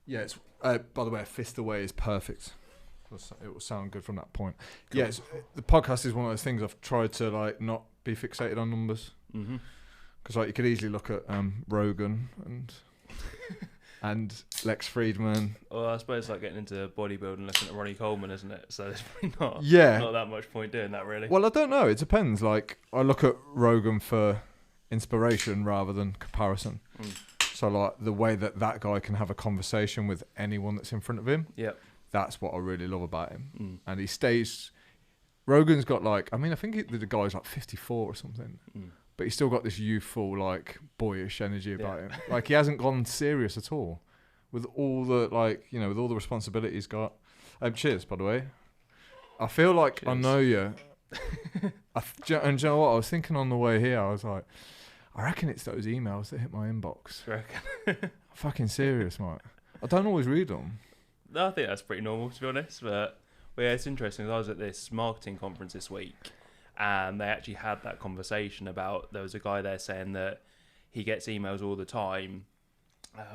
Yeah, it's by the way, a fist away is perfect. It will sound good from that point. Cool. Yeah, the podcast is one of those things I've tried to like not be fixated on numbers. Because like you could easily look at Rogan and Lex Friedman. Well, I suppose it's like getting into bodybuilding, looking at Ronnie Coleman, isn't it? So there's probably not that much point doing that, really. Well, I don't know. It depends. Like I look at Rogan for inspiration rather than comparison. So like the way that guy can have a conversation with anyone that's in front of him. Yeah. That's what I really love about him. And he stays. Rogan's got like, I mean, I think the guy's like 54 or something. But he's still got this youthful, like, boyish energy about him. Like, he hasn't gone serious at all. With all the, like, you know, with all the responsibility he's got. Cheers, by the way. I feel like I know you. And do you know what? I was thinking on the way here, I was like, I reckon it's those emails that hit my inbox. I reckon. Fucking serious, mate. I don't always read them. No, I think that's pretty normal, to be honest. But yeah, it's interesting. I was at this marketing conference this week. And they actually had that conversation about, there was a guy there saying that he gets emails all the time.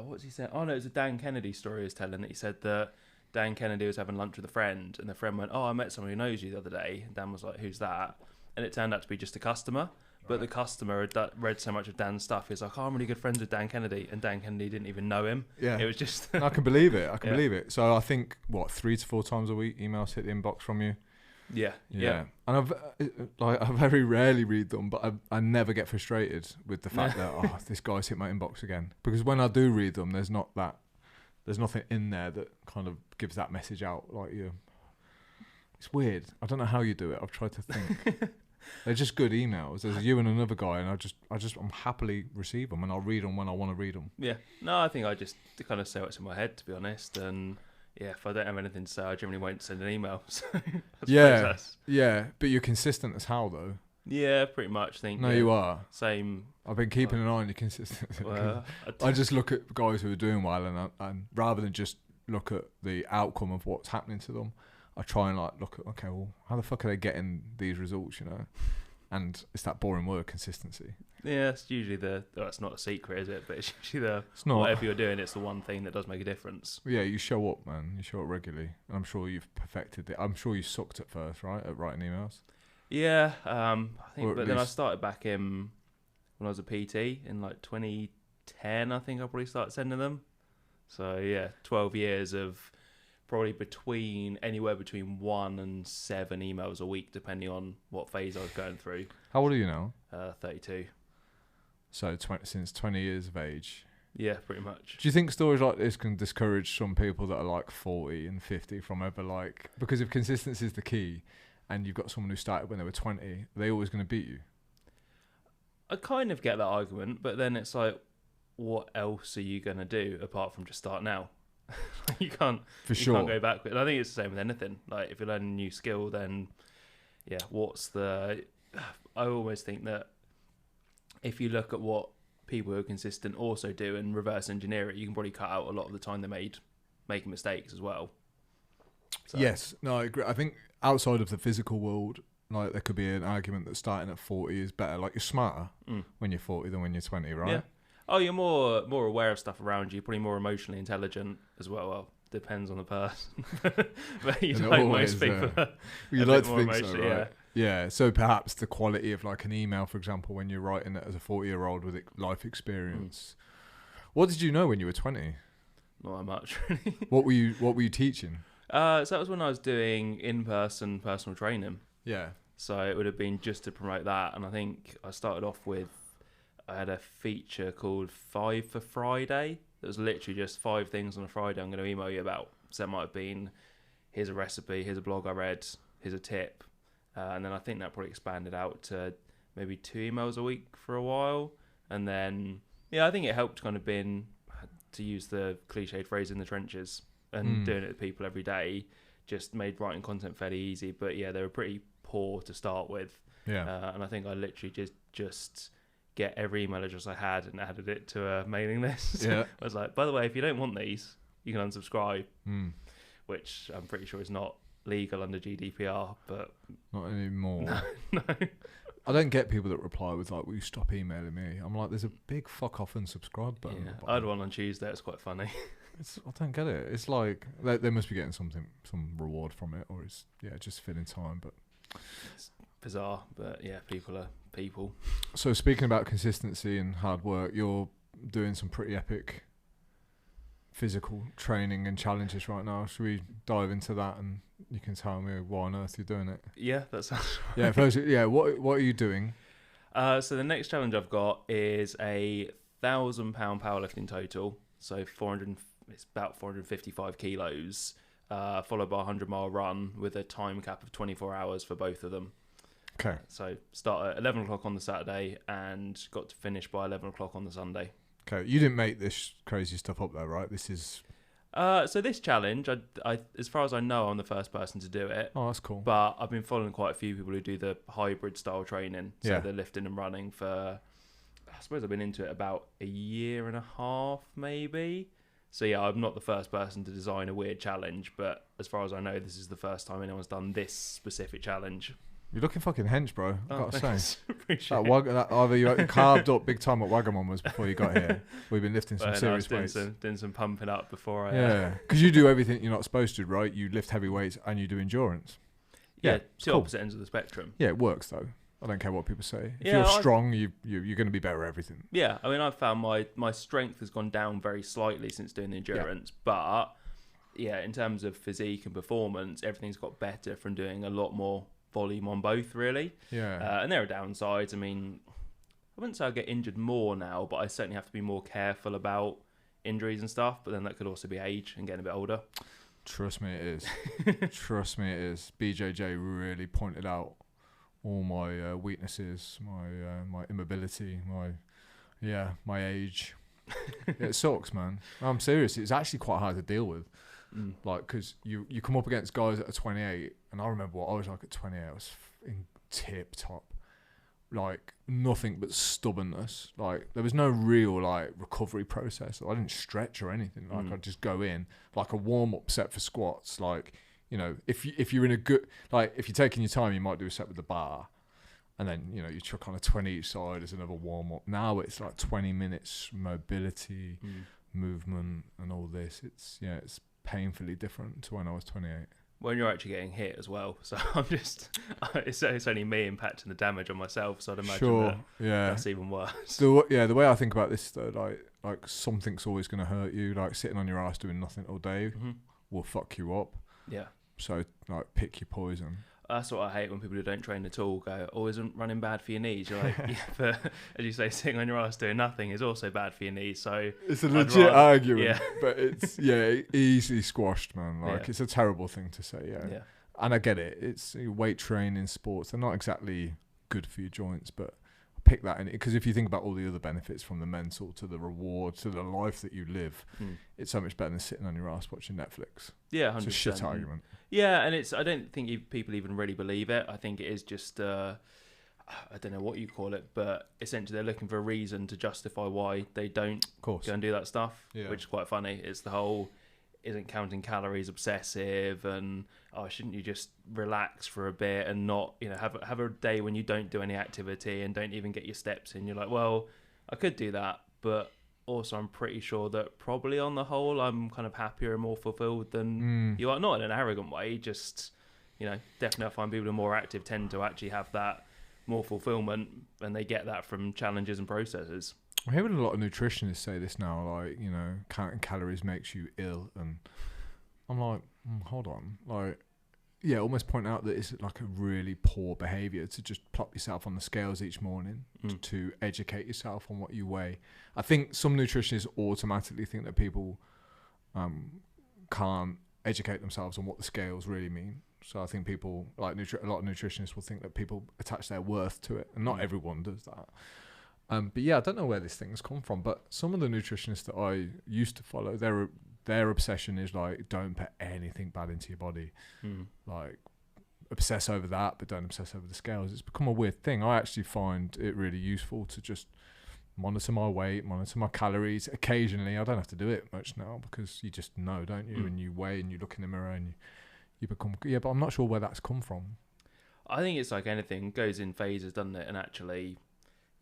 What's he saying? Oh, no, it was a Dan Kennedy story he was telling that he said that Dan Kennedy was having lunch with a friend and the friend went, oh, I met someone who knows you the other day. And Dan was like, who's that? And it turned out to be just a customer. But the customer had read so much of Dan's stuff. He's like, oh, I'm really good friends with Dan Kennedy. And Dan Kennedy didn't even know him. Yeah. It was just... I can believe it. I can believe it. So I think, 3 to 4 times a week emails hit the inbox from you. Yeah. And I very rarely read them, but I never get frustrated with the fact that this guy's hit my inbox again. Because when I do read them, there's nothing in there that kind of gives that message out. Like it's weird. I don't know how you do it. I've tried to think. They're just good emails. There's you and another guy, and I'm happily receive them, and I'll read them when I want to read them. Yeah. No, I think I just kind of say what's in my head, to be honest, and. Yeah, if I don't have anything to say, I generally won't send an email. So yeah, but you're consistent as how though? Yeah, pretty much. No, you are. Same. I've been keeping an eye on your consistency. Well, I just look at guys who are doing well, and rather than just look at the outcome of what's happening to them, I try and like look at, okay, well, how the fuck are they getting these results, you know? And it's that boring word, consistency. Yeah, it's usually it's not a secret, is it? But it's usually whatever you're doing, it's the one thing that does make a difference. Yeah, you show up, man. You show up regularly. And I'm sure you've perfected it. I'm sure you sucked at first, right? At writing emails? Yeah, I think, but then I started back in, when I was a PT in like 2010, I think I probably started sending them. So yeah, 12 years of probably anywhere between 1 and 7 emails a week, depending on what phase I was going through. How old are you now? 32. So since 20 years of age. Yeah, pretty much. Do you think stories like this can discourage some people that are like 40 and 50 from ever like, because if consistency is the key and you've got someone who started when they were 20, are they always going to beat you? I kind of get that argument, but then it's like, what else are you going to do apart from just start now? You can't go back. And I think it's the same with anything. Like if you're learning a new skill, then yeah, I always think that if you look at what people who are consistent also do and reverse engineer it, you can probably cut out a lot of the time they making mistakes as well. So. Yes, no, I agree. I think outside of the physical world, like there could be an argument that starting at 40 is better. Like you're smarter when you're 40 than when you're 20, right? Yeah. Oh, you're more aware of stuff around you, probably more emotionally intelligent as well. Well, depends on the person. But you like most people. You like to think so, right? Yeah. So perhaps the quality of like an email, for example, when you're writing it as a 40-year-old with life experience. What did you know when you were 20? Not that much, really. What were you teaching? So that was when I was doing in-person personal training. Yeah. So it would have been just to promote that, and I think I started off with. I had a feature called 5 for Friday. It was literally just 5 things on a Friday I'm going to email you about. So it might have been, here's a recipe, here's a blog I read, here's a tip. And then I think that probably expanded out to maybe 2 emails a week for a while. And then, yeah, I think it helped kind of being, to use the cliched phrase, in the trenches. And doing it to people every day just made writing content fairly easy. But yeah, they were pretty poor to start with. Yeah. And I think I literally just get every email address I had and added it to a mailing list. Yeah. I was like, by the way, if you don't want these, you can unsubscribe, which I'm pretty sure is not legal under GDPR, but... Not anymore. No. I don't get people that reply with like, will you stop emailing me? I'm like, there's a big fuck off and subscribe button. Yeah. I had one on Tuesday, it's quite funny. I don't get it. It's like they must be getting some reward from it, or it's just filling time. But it's bizarre. But yeah, people are people. So speaking about consistency and hard work, you're doing some pretty epic physical training and challenges right now. Should we dive into that, and you can tell me why on earth you're doing it? Yeah, that sounds right. Yeah, first, what are you doing? So the next challenge I've got is a 1,000-pound powerlifting total. So it's about 455 kilos, followed by a 100-mile run with a time cap of 24 hours for both of them. Okay. So start at 11 o'clock on the Saturday and got to finish by 11 o'clock on the Sunday. Okay, you didn't make this crazy stuff up though, right? This is... So this challenge, I as far as I know, I'm the first person to do it. Oh, that's cool. But I've been following quite a few people who do the hybrid style training. So they're lifting and running for, I suppose I've been into it about a year and a half, maybe. So yeah, I'm not the first person to design a weird challenge, but as far as I know, this is the first time anyone's done this specific challenge. You're looking fucking hench, bro. I've got to say. Appreciate that either you carved up big time at Wagamama's before you got here. We've been lifting some serious weights. Doing some pumping up before I... Yeah, because you do everything you're not supposed to, right? You lift heavy weights and you do endurance. Yeah, two opposite ends of the spectrum. Yeah, it works though. I don't care what people say. If you're strong, you're going to be better at everything. Yeah, I mean, I've found my strength has gone down very slightly since doing the endurance, but yeah, in terms of physique and performance, everything's got better from doing a lot more volume on both, really. Yeah. And there are downsides. I mean, I wouldn't say I get injured more now, but I certainly have to be more careful about injuries and stuff. But then that could also be age and getting a bit older. Trust me, it is. Trust me, it is. BJJ really pointed out all my weaknesses, my immobility, my age. It sucks, man. I'm serious. It's actually quite hard to deal with. Like, because you come up against guys that are 28, and I remember what I was like at 28. I was in tip top, like nothing but stubbornness. Like there was no real like recovery process. I didn't stretch or anything. Like I'd just go in like a warm up set for squats. Like, you know, if you're in a good, like if you're taking your time, you might do a set with the bar, and then you know you chuck on a 20 each side as another warm up. Now it's like 20 minutes mobility, movement, and all this. It's painfully different to when I was 28. When you're actually getting hit as well, so I'm just it's only me impacting the damage on myself, so I'd imagine that's even worse. The way I think about this though, like something's always going to hurt you. Like sitting on your ass doing nothing all day will fuck you up. Yeah. So like pick your poison. That's what I hate when people who don't train at all go, "Oh, isn't running bad for your knees?" You're like, yeah, but as you say, sitting on your ass doing nothing is also bad for your knees. So it's a legit argument, but it's easily squashed, man. Like it's a terrible thing to say, yeah. And I get it. It's weight training, sports. They're not exactly good for your joints, but pick that in, because if you think about all the other benefits from the mental to the reward to the life that you live, it's so much better than sitting on your ass watching Netflix. Yeah, 100%. It's a shit argument. Yeah, and I don't think people even really believe it. I think it is just I don't know what you call it, but essentially they're looking for a reason to justify why they don't go and do that stuff, which is quite funny. It's the whole isn't counting calories obsessive, and shouldn't you just relax for a bit and not, you know, have a day when you don't do any activity and don't even get your steps in. You're like, well, I could do that, but also I'm pretty sure that probably on the whole I'm kind of happier and more fulfilled than you are. Not in an arrogant way, just, you know, definitely I find people who are more active tend to actually have that more fulfillment, and they get that from challenges and processes. I'm hearing a lot of nutritionists say this now, like, you know, counting calories makes you ill, and I'm like, hold on, like, almost point out that it's like a really poor behaviour to just plop yourself on the scales each morning to educate yourself on what you weigh. I think some nutritionists automatically think that people can't educate themselves on what the scales really mean. So I think people, like a lot of nutritionists will think that people attach their worth to it, and not everyone does that. But yeah, I don't know where this thing's come from, but some of the nutritionists that I used to follow, their obsession is like, don't put anything bad into your body. Like, obsess over that, but don't obsess over the scales. It's become a weird thing. I actually find it really useful to just monitor my weight, monitor my calories. Occasionally, I don't have to do it much now because you just know, don't you? And you weigh and you look in the mirror and you become... Yeah, but I'm not sure where that's come from. I think it's like anything, goes in phases, doesn't it? And actually...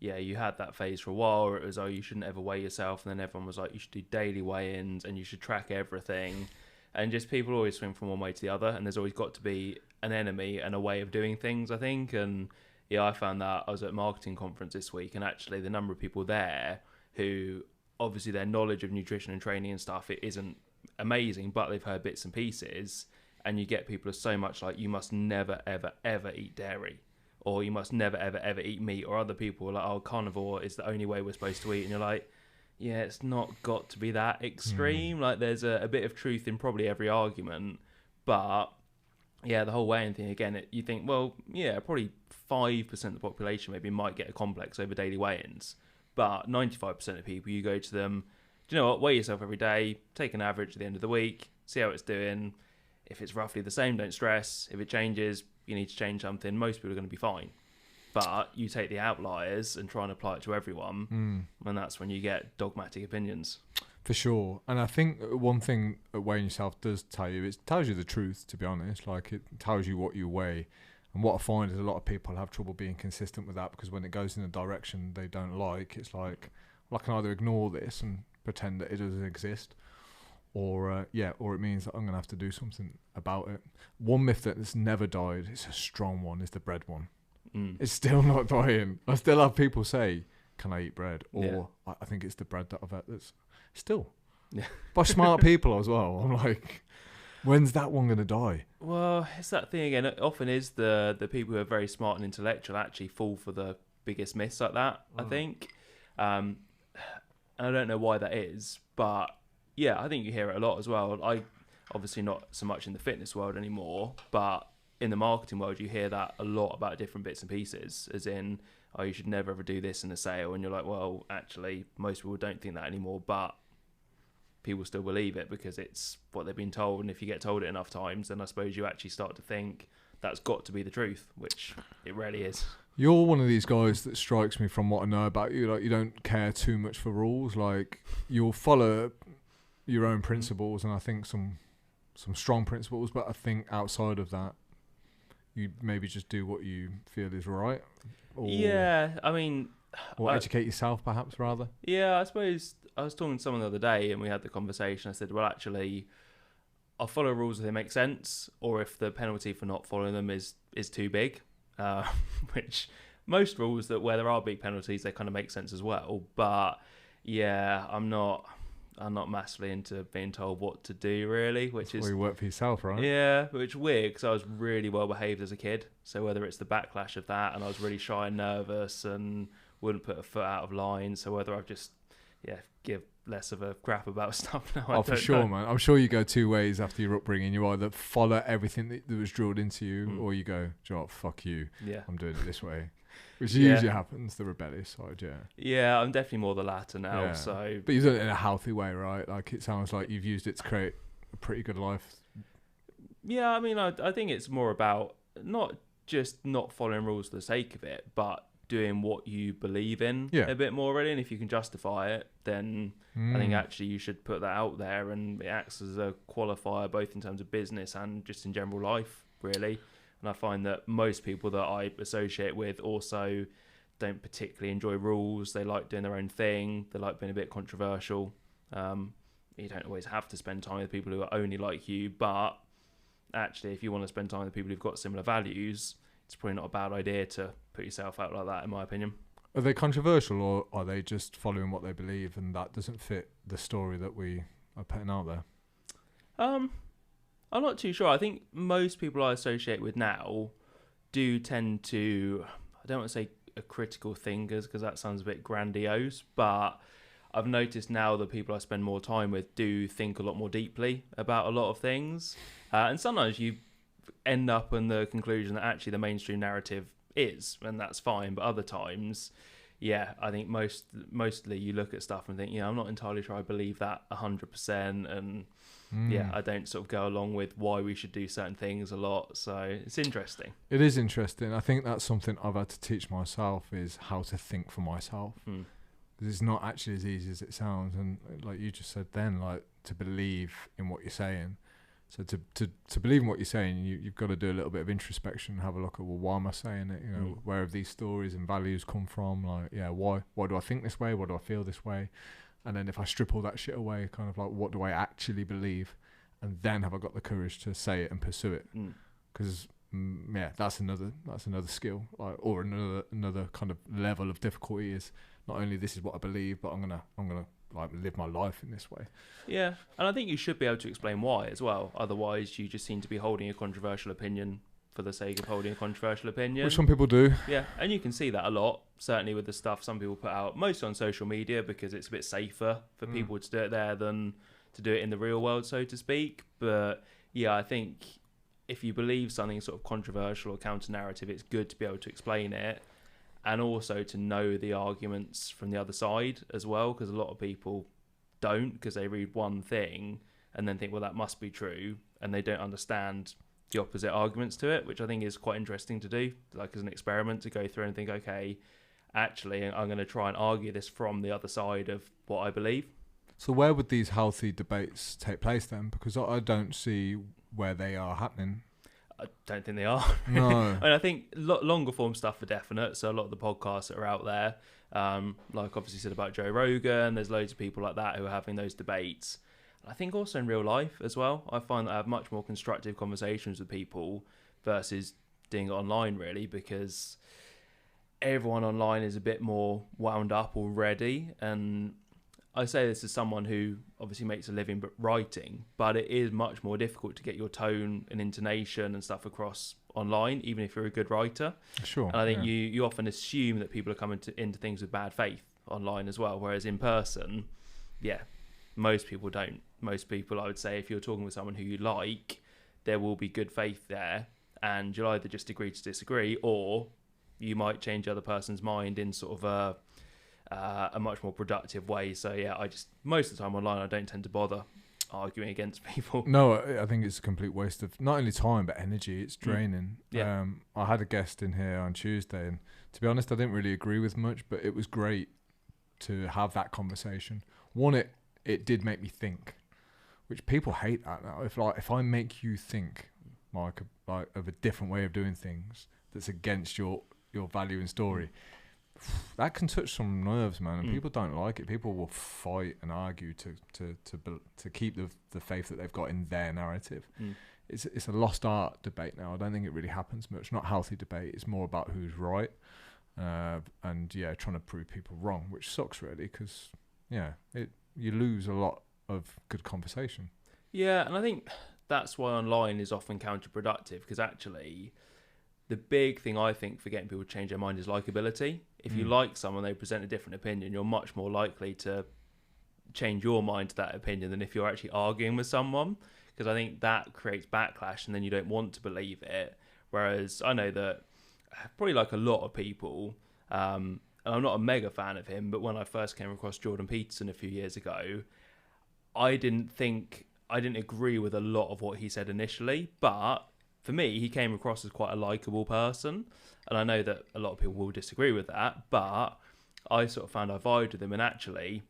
yeah, you had that phase for a while where it was, oh, you shouldn't ever weigh yourself. And then everyone was like, you should do daily weigh-ins and you should track everything. And just people always swing from one way to the other. And there's always got to be an enemy and a way of doing things, I think. And yeah, I found that I was at a marketing conference this week, and actually the number of people there who obviously their knowledge of nutrition and training and stuff, it isn't amazing, but they've heard bits and pieces. And you get people who are so much like, you must never, ever, ever eat dairy. Or you must never, ever, ever eat meat. Or other people are like, oh, carnivore is the only way we're supposed to eat. And you're like, yeah, it's not got to be that extreme. Like, there's a bit of truth in probably every argument. But, yeah, the whole weighing thing, again, you think, well, yeah, probably 5% of the population maybe might get a complex over daily weigh-ins. But 95% of people, you go to them, do you know what, weigh yourself every day, take an average at the end of the week, see how it's doing. If it's roughly the same, don't stress. If it changes, you need to change something. Most people are going to be fine. But you take the outliers and try and apply it to everyone, and that's when you get dogmatic opinions. For sure. And I think one thing weighing yourself does tell you, it tells you the truth, to be honest. Like, it tells you what you weigh. And what I find is a lot of people have trouble being consistent with that, because when it goes in a direction they don't like, it's like, well, I can either ignore this and pretend that it doesn't exist, or it means that I'm going to have to do something about it. One myth that's never died, it's a strong one, is the bread one. It's still not dying. I still have people say, can I eat bread? Or I think it's the bread that I've had that's still. Yeah. By smart people as well. I'm like, when's that one going to die? Well, it's that thing again. It often is the people who are very smart and intellectual actually fall for the biggest myths like that, I think. And I don't know why that is, but yeah, I think you hear it a lot as well. I obviously not so much in the fitness world anymore, but in the marketing world, you hear that a lot about different bits and pieces, as in, oh, you should never ever do this in a sale. And you're like, well, actually, most people don't think that anymore, but people still believe it because it's what they've been told. And if you get told it enough times, then I suppose you actually start to think that's got to be the truth, which it rarely is. You're one of these guys that strikes me from what I know about you. Like, you don't care too much for rules. Like, you'll follow your own principles, and I think some strong principles, but I think outside of that, you maybe just do what you feel is right. Or, yeah, I mean... Or educate yourself, perhaps, rather. Yeah, I suppose I was talking to someone the other day and we had the conversation. I said, well, actually, I'll follow rules if they make sense, or if the penalty for not following them is too big, which most rules that where there are big penalties, they kind of make sense as well. But yeah, I'm not massively into being told what to do, really. Which is, you work for yourself, right? Yeah, which is weird because I was really well behaved as a kid. So whether it's the backlash of that, and I was really shy and nervous and wouldn't put a foot out of line. So whether I've just give less of a crap about stuff now. Oh, for sure, man. I'm sure you go two ways after your upbringing. You either follow everything that was drilled into you, or you go, do you know what, fuck you. Yeah, I'm doing it this way. Which usually happens, the rebellious side, yeah. Yeah, I'm definitely more the latter now. Yeah. So, but you've done it in a healthy way, right? Like, it sounds like you've used it to create a pretty good life. Yeah, I mean, I think it's more about not just not following rules for the sake of it, but doing what you believe in a bit more, really. And if you can justify it, then I think actually you should put that out there, and it acts as a qualifier both in terms of business and just in general life, really. And I find that most people that I associate with also don't particularly enjoy rules. They like doing their own thing. They like being a bit controversial. You don't always have to spend time with people who are only like you, but actually, if you want to spend time with people who've got similar values, it's probably not a bad idea to put yourself out like that, in my opinion. Are they controversial, or are they just following what they believe and that doesn't fit the story that we are putting out there? I'm not too sure. I think most people I associate with now do tend to, I don't want to say a critical thinkers because that sounds a bit grandiose, but I've noticed now that people I spend more time with do think a lot more deeply about a lot of things. And sometimes you end up in the conclusion that actually the mainstream narrative is, and that's fine. But other times, I think mostly you look at stuff and think, I'm not entirely sure I believe that 100%. And I don't sort of go along with why we should do certain things a lot. So it's interesting. It is interesting. I think that's something I've had to teach myself, is how to think for myself. Because it's not actually as easy as it sounds. And like you just said then, like, to believe in what you're saying, So to believe in what you're saying, you've got to do a little bit of introspection, have a look at, well, why am I saying it? You know, where have these stories and values come from? Like, yeah, why do I think this way? Why do I feel this way? And then if I strip all that shit away, kind of like, what do I actually believe? And then have I got the courage to say it and pursue it? Because yeah, that's another skill, like, or another kind of level of difficulty is not only this is what I believe, but I'm gonna like live my life in this way. Yeah, and I think you should be able to explain why as well. Otherwise, you just seem to be holding a controversial opinion for the sake of holding a controversial opinion. Which some people do. Yeah, and you can see that a lot, certainly with the stuff some people put out, mostly on social media, because it's a bit safer for people to do it there than to do it in the real world, so to speak. But yeah, I think if you believe something sort of controversial or counter-narrative, it's good to be able to explain it, and also to know the arguments from the other side as well, because a lot of people don't, because they read one thing and then think, well, that must be true, and they don't understand the opposite arguments to it, which I think is quite interesting to do, like as an experiment, to go through and think, okay, actually, I'm going to try and argue this from the other side of what I believe. So where would these healthy debates take place then? Because I don't see where they are happening. I don't think they are. No. And I think longer form stuff for definite. So a lot of the podcasts that are out there, like obviously said about Joe Rogan, there's loads of people like that who are having those debates. I think also in real life as well, I find that I have much more constructive conversations with people versus doing it online, really, because everyone online is a bit more wound up already. And I say this as someone who obviously makes a living writing, but it is much more difficult to get your tone and intonation and stuff across online, even if you're a good writer. Sure. And I think you often assume that people are coming into things with bad faith online as well, whereas in person, yeah, most people don't. Most people, I would say, if you're talking with someone who you like, there will be good faith there, and you'll either just agree to disagree, or you might change the other person's mind in sort of a much more productive way. So yeah, most of the time online, I don't tend to bother arguing against people. No, I think it's a complete waste of not only time but energy. It's draining. Yeah. I had a guest in here on Tuesday, and to be honest, I didn't really agree with much, but it was great to have that conversation. One, it did make me think, which people hate that now. If I make you think like of a different way of doing things that's against your value and story, that can touch some nerves, man, and people don't like it. People will fight and argue to keep the faith that they've got in their narrative. It's a lost art debate now. I don't think it really happens much. Not healthy debate. It's more about who's right, and yeah, trying to prove people wrong, which sucks really, because you lose a lot of good conversation. Yeah, and I think that's why online is often counterproductive, because actually the big thing I think for getting people to change their mind is likability. If you like someone, they present a different opinion, you're much more likely to change your mind to that opinion than if you're actually arguing with someone, because I think that creates backlash and then you don't want to believe it. Whereas I know that probably like a lot of people, and I'm not a mega fan of him, but when I first came across Jordan Peterson a few years ago, I didn't agree with a lot of what he said initially, but for me, he came across as quite a likable person. And I know that a lot of people will disagree with that, but I sort of found I vibed with him, and actually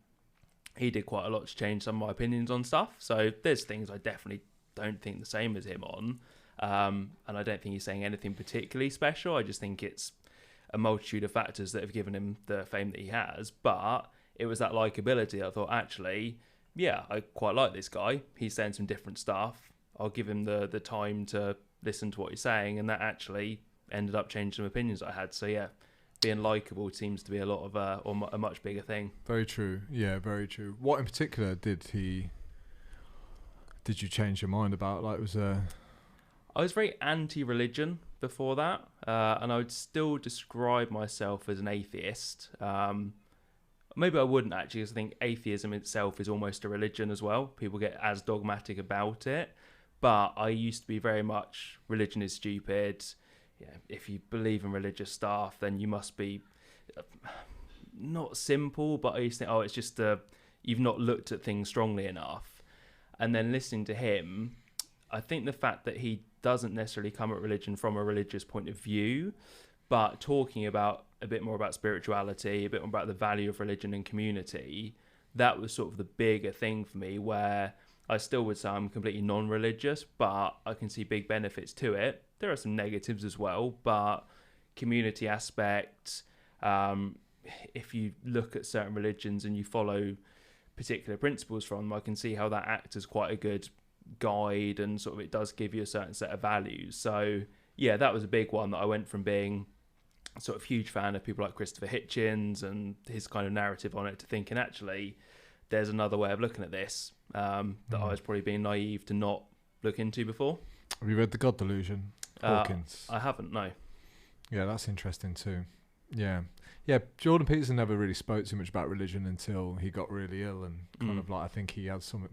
he did quite a lot to change some of my opinions on stuff. So there's things I definitely don't think the same as him on. And I don't think he's saying anything particularly special. I just think it's a multitude of factors that have given him the fame that he has. But it was that likability. I thought, actually, yeah, I quite like this guy. He's saying some different stuff. I'll give him the time to listen to what he's saying, and that actually ended up changing some opinions I had. So yeah, being likable seems to be a lot of a much bigger thing. Very true. Yeah, very true. What in particular did you change your mind about? Like, I was very anti-religion before that, and I would still describe myself as an atheist. Maybe I wouldn't actually, because I think atheism itself is almost a religion as well. People get as dogmatic about it. But I used to be very much, religion is stupid. Yeah, if you believe in religious stuff, then you must be not simple, but I used to think, it's just you've not looked at things strongly enough. And then listening to him, I think the fact that he doesn't necessarily come at religion from a religious point of view, but talking about a bit more about spirituality, a bit more about the value of religion and community, that was sort of the bigger thing for me, where I still would say I'm completely non-religious, but I can see big benefits to it. There are some negatives as well, but community aspect, if you look at certain religions and you follow particular principles from them, I can see how that acts as quite a good guide, and sort of it does give you a certain set of values. So yeah, that was a big one that I went from being sort of huge fan of people like Christopher Hitchens and his kind of narrative on it to thinking actually there's another way of looking at this that I was probably being naive to not look into before. Have you read The God Delusion, Hawkins? I haven't, no. Yeah, that's interesting too. Yeah, Jordan Peterson never really spoke too much about religion until he got really ill, and kind of like I think he had some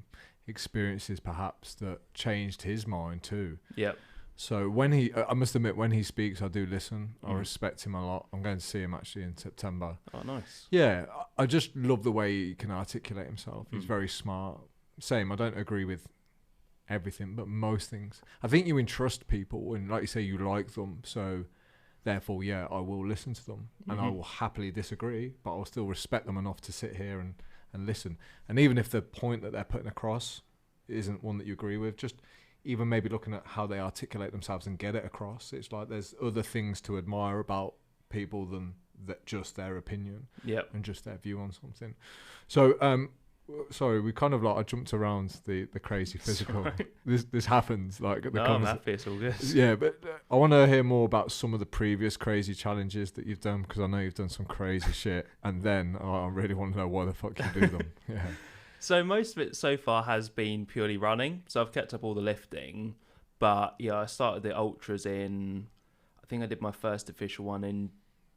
experiences perhaps that changed his mind too. Yep. So when he, I must admit, when he speaks, I do listen. I respect him a lot. I'm going to see him actually in September. Oh, nice. Yeah, I just love the way he can articulate himself. He's very smart. Same, I don't agree with everything, but most things. I think you entrust people, and like you say, you like them. So therefore, yeah, I will listen to them, and I will happily disagree, but I'll still respect them enough to sit here and listen. And even if the point that they're putting across isn't one that you agree with, just even maybe looking at how they articulate themselves and get it across, it's like there's other things to admire about people than that just their opinion and just their view on something. So sorry, we kind of like I jumped around the crazy physical. This happens like at the I'm happy, it's all good. Yeah, but I want to hear more about some of the previous crazy challenges that you've done, because I know you've done some crazy shit, and then I really want to know why the fuck you do them. Yeah. So most of it so far has been purely running. So I've kept up all the lifting, but yeah, I started the ultras I think I did my first official one in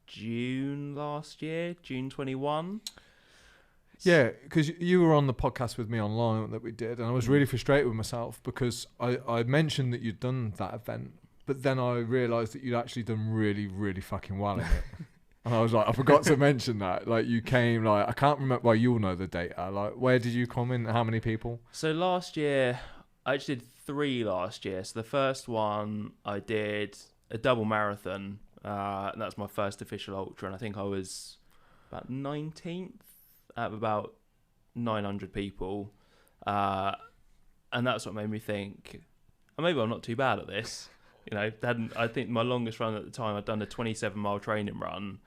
June last year, June 21. Yeah, because you were on the podcast with me online that we did, and I was really frustrated with myself because I mentioned that you'd done that event, but then I realised that you'd actually done really, really fucking well in it. And I was like, I forgot to mention that. Like, you came, like, I can't remember, well, you'll know the data. Like, where did you come in? How many people? So last year, I actually did 3 last year. So the first one, I did a double marathon, and that was my first official ultra, and I think I was about 19th out of about 900 people. And that's what made me think, oh, maybe I'm not too bad at this. You know, I think my longest run at the time, I'd done a 27-mile training run,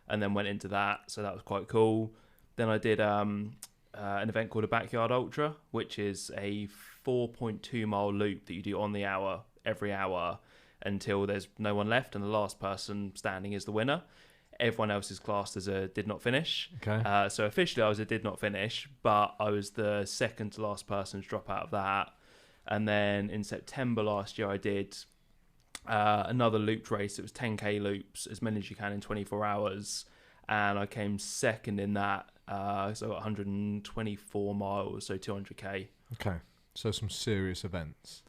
and then went into that, so that was quite cool. Then I did an event called a Backyard Ultra, which is a 4.2-mile loop that you do on the hour, every hour, until there's no one left, and the last person standing is the winner. Everyone else is classed as a did not finish. Okay. So officially I was a did not finish, but I was the second to last person to drop out of that. And then in September last year, I did another looped race. It was 10k loops, as many as you can in 24 hours, and I came second in that. So I got 124 miles, so 200k. Okay, so some serious events,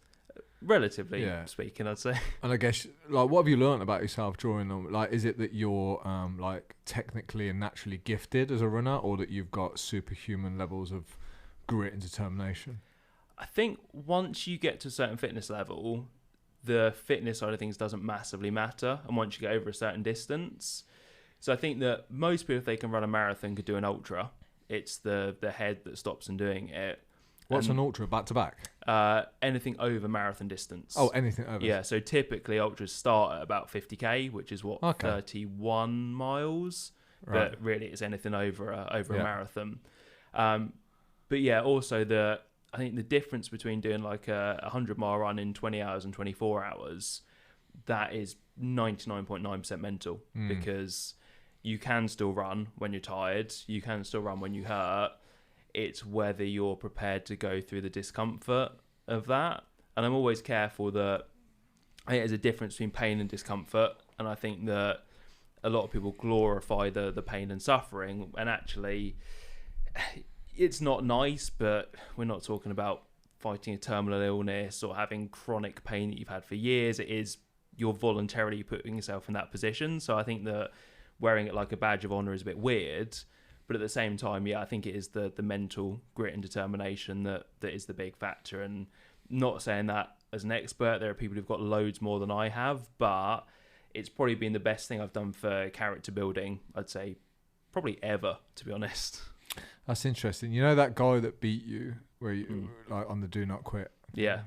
relatively speaking, I'd say. And I guess, like, what have you learned about yourself during them? Like, is it that you're like technically and naturally gifted as a runner, or that you've got superhuman levels of grit and determination? I think once you get to a certain fitness level, the fitness side of things doesn't massively matter, and once you get over a certain distance. So I think that most people, if they can run a marathon, could do an ultra. It's the head that stops them doing it. What's an ultra, back to back? Anything over marathon distance. Oh, anything over. Yeah, so typically ultras start at about 50k, which is 31 miles. Right. But really it's anything over a marathon. But yeah, also I think the difference between doing like a 100-mile run in 20 hours and 24 hours, that is 99.9% mental, because you can still run when you're tired, you can still run when you hurt. It's whether you're prepared to go through the discomfort of that. And I'm always careful that I think there's a difference between pain and discomfort, and I think that a lot of people glorify the pain and suffering, and actually it's not nice, but we're not talking about fighting a terminal illness or having chronic pain that you've had for years. It is you're voluntarily putting yourself in that position. So I think that wearing it like a badge of honor is a bit weird, but at the same time, I think it is the mental grit and determination that is the big factor. And not saying that as an expert, there are people who've got loads more than I have, but it's probably been the best thing I've done for character building, I'd say, probably ever, to be honest. That's interesting. You know that guy that beat you, where you like on the do not quit. Yeah.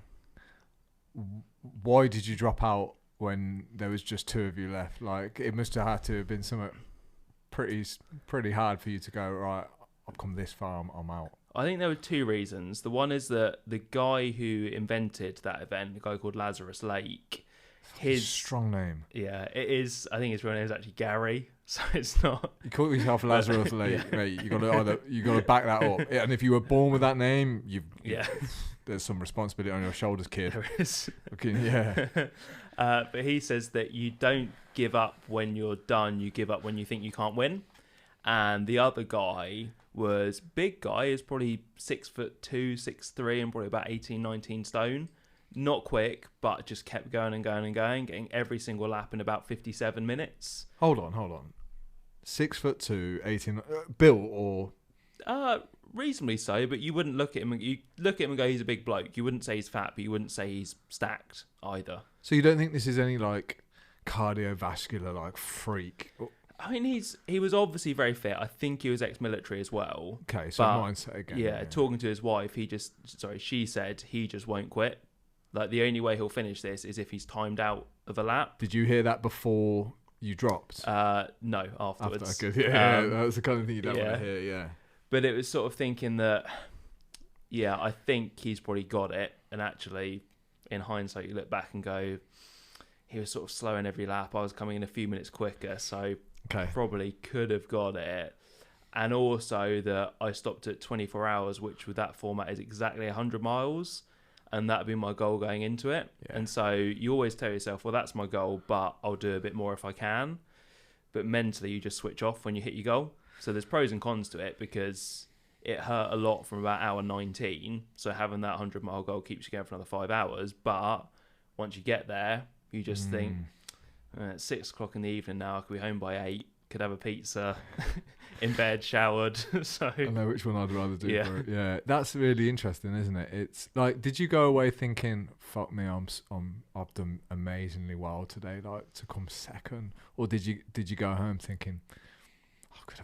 Why did you drop out when there was just 2 of you left? Like, it must have had to have been something pretty hard for you to go, right, I've come this far, I'm out. I think there were 2 reasons. The one is that the guy who invented that event, a guy called Lazarus Lake, his strong name. Yeah, it is. I think his real name is actually Gary, so it's not. You call yourself Lazarus Lake, mate. You got to back that up. Yeah, and if you were born with that name, there's some responsibility on your shoulders, kid. There is. Okay, yeah. But he says that you don't give up when you're done. You give up when you think you can't win. And the other guy was big guy. Is probably 6'2", 6'3", and probably about 18, 19 stone. Not quick, but just kept going and going and going, getting every single lap in about 57 minutes. Hold on. 6'2", 18, built or? Reasonably so, but you wouldn't look at him. You look at him and go, he's a big bloke. You wouldn't say he's fat, but you wouldn't say he's stacked either. So you don't think this is any like cardiovascular like freak? I mean, he was obviously very fit. I think he was ex-military as well. Okay, so mindset again. Yeah, talking to his wife, she said he just won't quit. Like, the only way he'll finish this is if he's timed out of a lap. Did you hear that before you dropped? No, afterwards. Yeah, that's the kind of thing you don't want to hear, yeah. But it was sort of thinking that, yeah, I think he's probably got it. And actually, in hindsight, you look back and go, he was sort of slow in every lap. I was coming in a few minutes quicker, so probably could have got it. And also that I stopped at 24 hours, which with that format is exactly 100 miles. And that'd be my goal going into it. Yeah. And so you always tell yourself, well, that's my goal, but I'll do a bit more if I can. But mentally, you just switch off when you hit your goal. So there's pros and cons to it, because it hurt a lot from about hour 19. So having that 100-mile goal keeps you going for another 5 hours. But once you get there, you just think, it's 6 o'clock in the evening now. I could be home by 8. Could have a pizza, in bed, showered. So I know which one I'd rather do. Yeah. For it. Yeah, that's really interesting, isn't it? It's like, did you go away thinking, "Fuck me, I've done amazingly well today," like to come second, or did you go home thinking, I could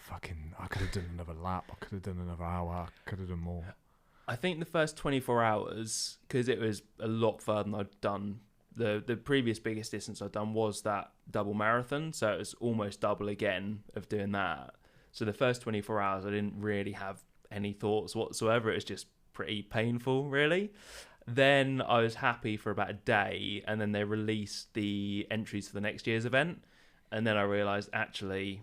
have done another lap, I could have done another hour, I could have done more? I think the first 24 hours, because it was a lot further than I'd done. The previous biggest distance I'd done was that double marathon, so it was almost double again of doing that. So the first 24 hours, I didn't really have any thoughts whatsoever. It was just pretty painful, really. Then I was happy for about a day, and then they released the entries for the next year's event. And then I realised, actually,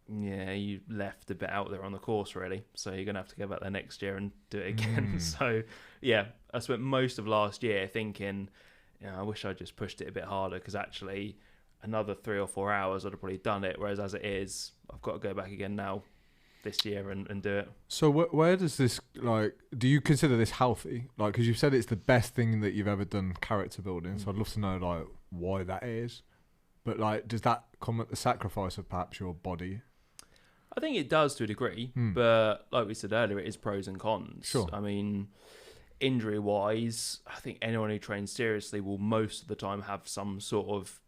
yeah, you left a bit out there on the course, really. So you're going to have to go back there next year and do it again. So, yeah, I spent most of last year thinking, I wish I'd just pushed it a bit harder, because actually another 3 or 4 hours I'd have probably done it. Whereas as it is, I've got to go back again now this year and do it. So where does this, like, do you consider this healthy? Like, because you've said it's the best thing that you've ever done character building. So I'd love to know, like, why that is. But, like, does that come at the sacrifice of perhaps your body? I think it does to a degree. But like we said earlier, it is pros and cons. Sure. I mean, injury-wise, I think anyone who trains seriously will most of the time have some sort of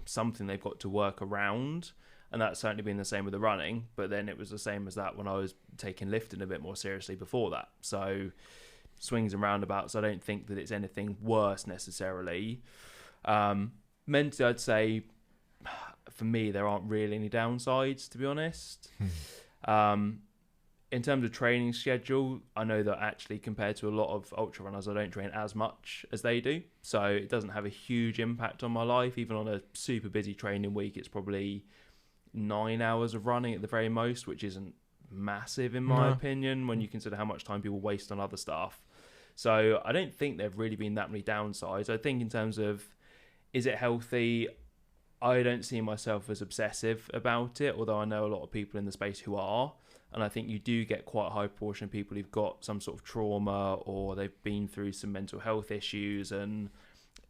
something they've got to work around, and that's certainly been the same with the running. But then it was the same as that when I was taking lifting a bit more seriously before that. So swings and roundabouts, I don't think that it's anything worse necessarily. Mentally, I'd say for me there aren't really any downsides, to be honest. In terms of training schedule, I know that actually compared to a lot of ultra runners, I don't train as much as they do. So it doesn't have a huge impact on my life. Even on a super busy training week, it's probably 9 hours of running at the very most, which isn't massive in my opinion when you consider how much time people waste on other stuff. So I don't think there've really been that many downsides. I think in terms of, is it healthy? I don't see myself as obsessive about it, although I know a lot of people in the space who are. And I think you do get quite a high proportion of people who've got some sort of trauma or they've been through some mental health issues, and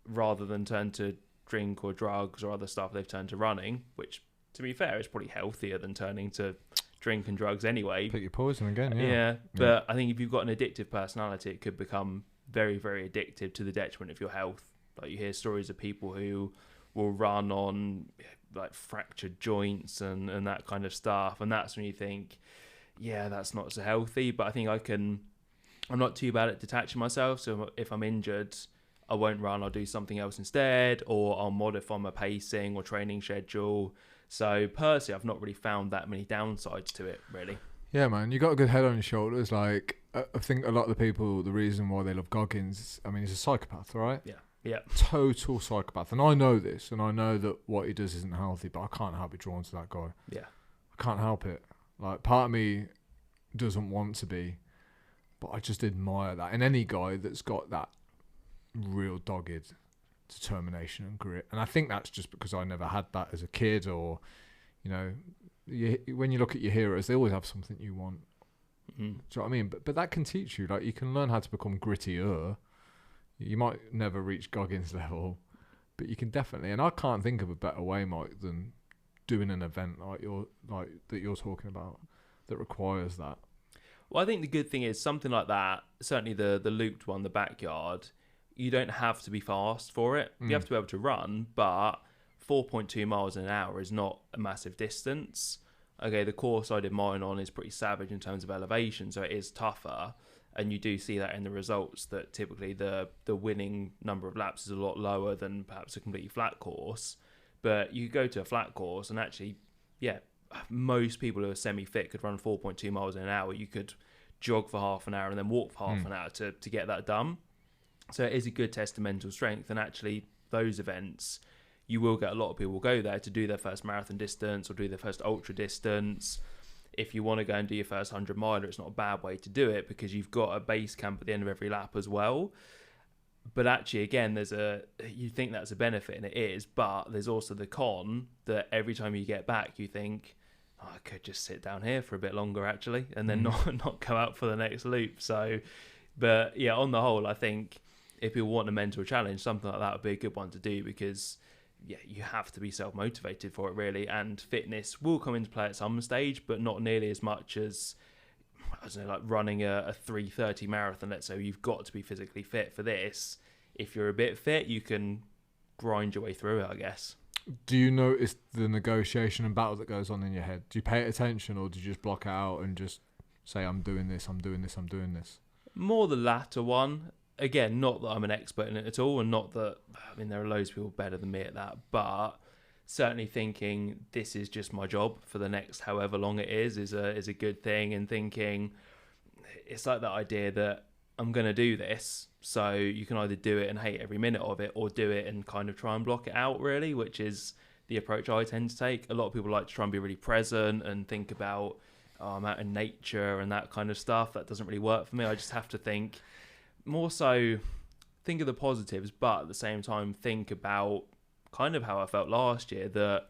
rather than turn to drink or drugs or other stuff, they've turned to running, which, to be fair, is probably healthier than turning to drink and drugs anyway. Pick your poison again, yeah. Yeah, but I think if you've got an addictive personality, it could become very, very addictive to the detriment of your health. Like, you hear stories of people who will run on like fractured joints and that kind of stuff, and that's when you think, yeah, that's not so healthy. But I think I can I'm not too bad at detaching myself. So if I'm injured, I won't run. I'll do something else instead, or I'll modify my pacing or training schedule. So personally, I've not really found that many downsides to it, really. Yeah, man, you got a good head on your shoulders. Like, I think a lot of the people, the reason why they love Goggins, I mean, he's a psychopath, right? Yeah. Total psychopath. And I know this, and I know that what he does isn't healthy, but I can't help be drawn to that guy. Yeah. I can't help it. Like, part of me doesn't want to be, but I just admire that. And any guy that's got that real dogged determination and grit. And I think that's just because I never had that as a kid, or, you know, when you look at your heroes, they always have something you want. Do you know what I mean? But that can teach you. Like, you can learn how to become grittier. You might never reach Goggins level, but you can definitely. And I can't think of a better way, Mike, than doing an event like that you're talking about that requires that. Well, I think the good thing is something like that. Certainly the looped one, the backyard. You don't have to be fast for it. You have to be able to run, but 4.2 miles an hour is not a massive distance. Okay, the course I did mine on is pretty savage in terms of elevation, so it is tougher. And you do see that in the results, that typically the winning number of laps is a lot lower than perhaps a completely flat course. But you go to a flat course and actually, yeah, most people who are semi-fit could run 4.2 miles an hour. You could jog for half an hour and then walk for half an hour to get that done. So it is a good test of mental strength. And actually, those events, you will get a lot of people go there to do their first marathon distance or do their first ultra distance. If you want to go and do your first 100 miler, it's not a bad way to do it, because you've got a base camp at the end of every lap as well. But actually, again, you think that's a benefit, and it is, but there's also the con that every time you get back, you think, I could just sit down here for a bit longer, actually, and then not go out for the next loop. So, but yeah, on the whole, I think if people want a mental challenge, something like that would be a good one to do, because yeah, you have to be self-motivated for it, really, and fitness will come into play at some stage, but not nearly as much as, I don't know, like running a 3:30 marathon. Let's say you've got to be physically fit for this. If you're a bit fit, you can grind your way through it, I guess. Do you notice the negotiation and battle that goes on in your head? Do you pay attention, or do you just block it out and just say, I'm doing this, I'm doing this, I'm doing this? More the latter one. Again, not that I'm an expert in it at all, and not that, I mean, there are loads of people better than me at that, but certainly thinking this is just my job for the next however long it is a good thing, and thinking it's like that idea that I'm going to do this, so you can either do it and hate every minute of it, or do it and kind of try and block it out, really, which is the approach I tend to take. A lot of people like to try and be really present and think about, I'm out in nature and that kind of stuff. That doesn't really work for me. I just have to think more so, think of the positives, but at the same time think about kind of how I felt last year, that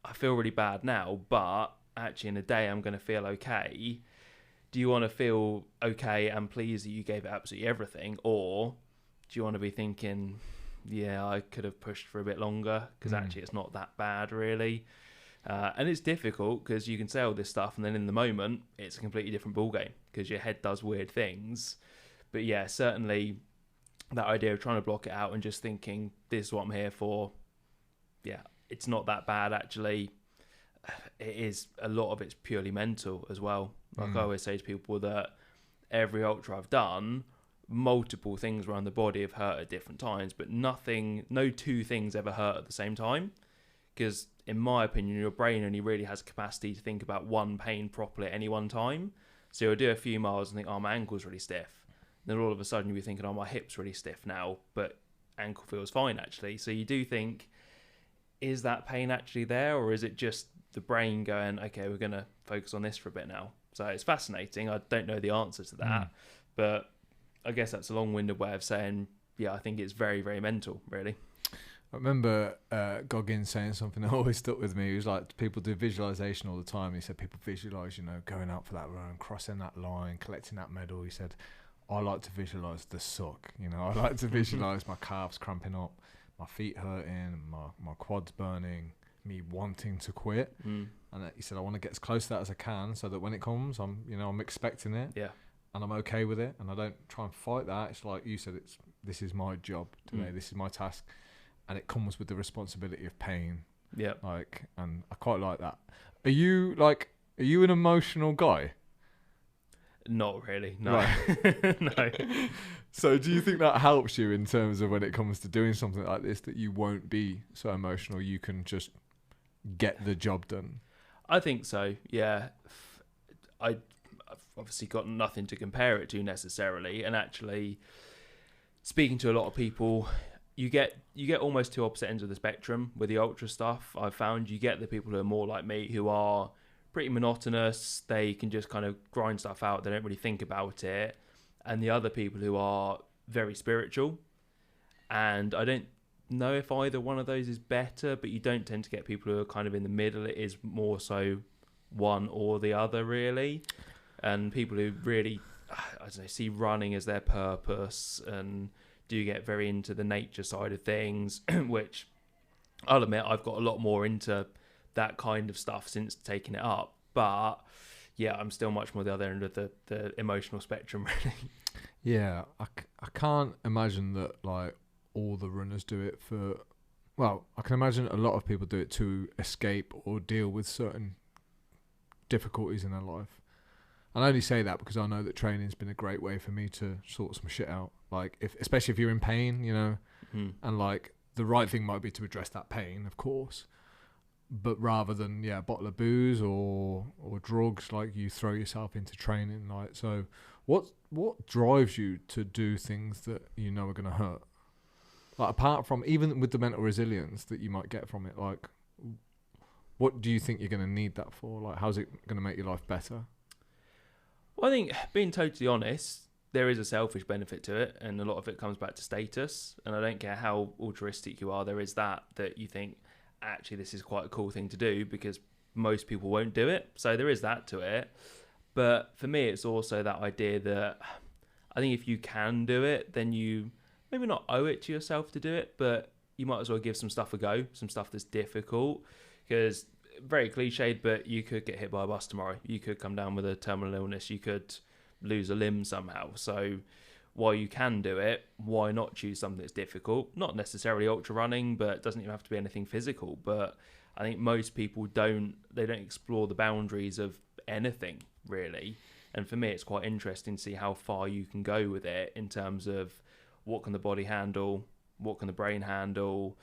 I feel really bad now, but actually in a day I'm going to feel okay. Do you want to feel okay and pleased that you gave it absolutely everything, or do you want to be thinking, yeah, I could have pushed for a bit longer, because actually it's not that bad, really? And it's difficult because you can say all this stuff and then in the moment it's a completely different ballgame, because your head does weird things. But yeah, certainly that idea of trying to block it out and just thinking, this is what I'm here for. Yeah, it's not that bad, actually. It is, a lot of it's purely mental as well. Like I always say to people, that every ultra I've done, multiple things around the body have hurt at different times, but no two things ever hurt at the same time. Because in my opinion, your brain only really has capacity to think about one pain properly at any one time. So you'll do a few miles and think, oh, my ankle's really stiff. Then all of a sudden you'll be thinking, oh, my hip's really stiff now, but ankle feels fine, actually. So you do think, is that pain actually there, or is it just the brain going, okay, we're going to focus on this for a bit now? So it's fascinating. I don't know the answer to that, but I guess that's a long-winded way of saying, yeah, I think it's very, very mental, really. I remember Goggins saying something that always stuck with me. He was like, people do visualization all the time. He said people visualize, going out for that run, crossing that line, collecting that medal. He said, I like to visualize the suck. I like to visualize my calves cramping up, my feet hurting, my quads burning, me wanting to quit. And he said, I want to get as close to that as I can, so that when it comes, I'm expecting it. Yeah. And I'm okay with it, and I don't try and fight that. It's like you said, this is my job today. This is my task. And it comes with the responsibility of pain. Yeah. And I quite like that. Are you an emotional guy? Not really, no. Right. No. So do you think that helps you in terms of when it comes to doing something like this, that you won't be so emotional, you can just get the job done? I think so, yeah. I've obviously got nothing to compare it to necessarily, and actually speaking to a lot of people, you get almost two opposite ends of the spectrum with the ultra stuff. I've found you get the people who are more like me, who are pretty monotonous, they can just kind of grind stuff out, they don't really think about it, and the other people who are very spiritual. And I don't know if either one of those is better, but you don't tend to get people who are kind of in the middle. It is more so one or the other, really. And people who really, I don't know, see running as their purpose and do get very into the nature side of things, which I'll admit I've got a lot more into that kind of stuff since taking it up. But yeah, I'm still much more the other end of the emotional spectrum, really. Yeah, I can't imagine that like all the runners do it for, well, I can imagine a lot of people do it to escape or deal with certain difficulties in their life. And I only say that because I know that training's been a great way for me to sort some shit out. Like, especially if you're in pain, you know, and like the right thing might be to address that pain, of course, but rather than a bottle of booze or drugs, like you throw yourself into training. Like, so what drives you to do things that you know are going to hurt? Like, apart from even with the mental resilience that you might get from it, like, what do you think you're going to need that for? Like, how's it going to make your life better? Well, I think, being totally honest, there is a selfish benefit to it, and a lot of it comes back to status. And I don't care how altruistic you are, there is that you think, actually, this is quite a cool thing to do, because most people won't do it. So there is that to it. But for me, it's also that idea that I think if you can do it, then you maybe not owe it to yourself to do it, but you might as well give some stuff a go, some stuff that's difficult. Because, very cliched, but you could get hit by a bus tomorrow. You could come down with a terminal illness. You could lose a limb somehow. So while you can do it, why not choose something that's difficult? Not necessarily ultra running, but it doesn't even have to be anything physical. But I think most people don't explore the boundaries of anything, really. And for me, it's quite interesting to see how far you can go with it in terms of what can the body handle, what can the brain handle.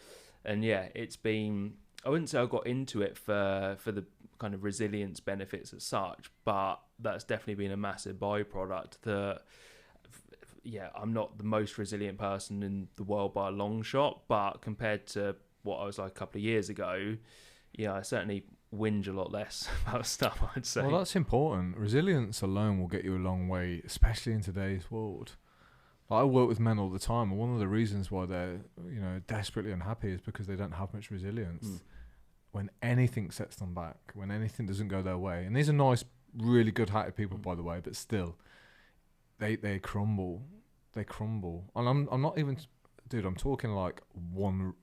And yeah, it's been, I wouldn't say I got into it for the kind of resilience benefits as such, but that's definitely been a massive byproduct that, yeah, I'm not the most resilient person in the world by a long shot, but compared to what I was like a couple of years ago, yeah, I certainly whinge a lot less about stuff, I'd say. Well, that's important. Resilience alone will get you a long way, especially in today's world. I work with men all the time, and one of the reasons why they're, desperately unhappy is because they don't have much resilience. When anything sets them back, when anything doesn't go their way, and these are nice, really good-hearted people, by the way, but still, they crumble. They crumble. And I'm not even, dude, I'm talking like one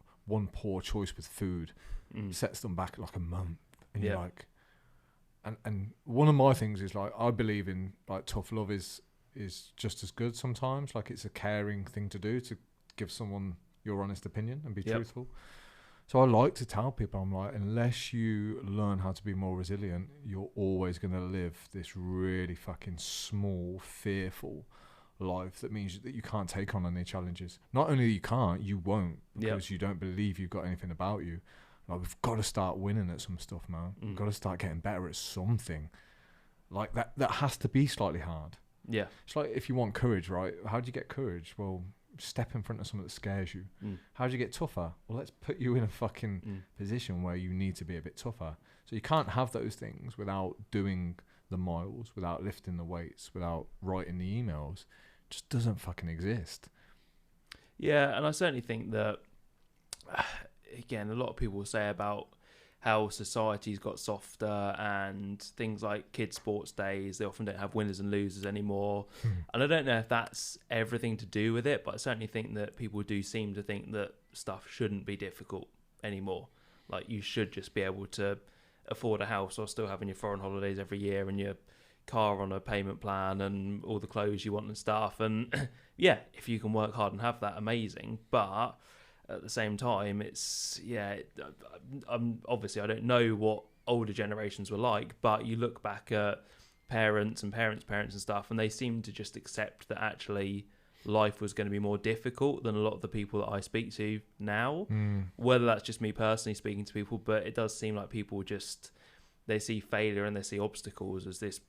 poor choice with food sets them back like a month, and you're like, and one of my things is like, I believe in like tough love is just as good sometimes. Like, it's a caring thing to do, to give someone your honest opinion and be truthful. So I like to tell people, I'm like, unless you learn how to be more resilient, you're always going to live this really fucking small, fearful life that means that you can't take on any challenges. Not only you can't, you won't, because you don't believe you've got anything about you. Like, we've got to start winning at some stuff, man. We've got to start getting better at something. Like, that has to be slightly hard. Yeah. It's like, if you want courage, right? How do you get courage? Well, step in front of something that scares you. How do you get tougher? Well, let's put you in a fucking position where you need to be a bit tougher. So you can't have those things without doing the miles, without lifting the weights, without writing the emails. It just doesn't fucking exist. Yeah, and I certainly think that, again, a lot of people will say about how society's got softer and things like kids' sports days, they often don't have winners and losers anymore. And I don't know if that's everything to do with it, but I certainly think that people do seem to think that stuff shouldn't be difficult anymore. Like, you should just be able to afford a house while still having your foreign holidays every year and your car on a payment plan and all the clothes you want and stuff. And yeah, if you can work hard and have that, amazing. But at the same time, it's, I'm obviously, I don't know what older generations were like, but you look back at parents and parents and stuff, and they seemed to just accept that actually life was going to be more difficult than a lot of the people that I speak to now. Whether that's just me personally speaking to people, but it does seem like people just, they see failure and they see obstacles as this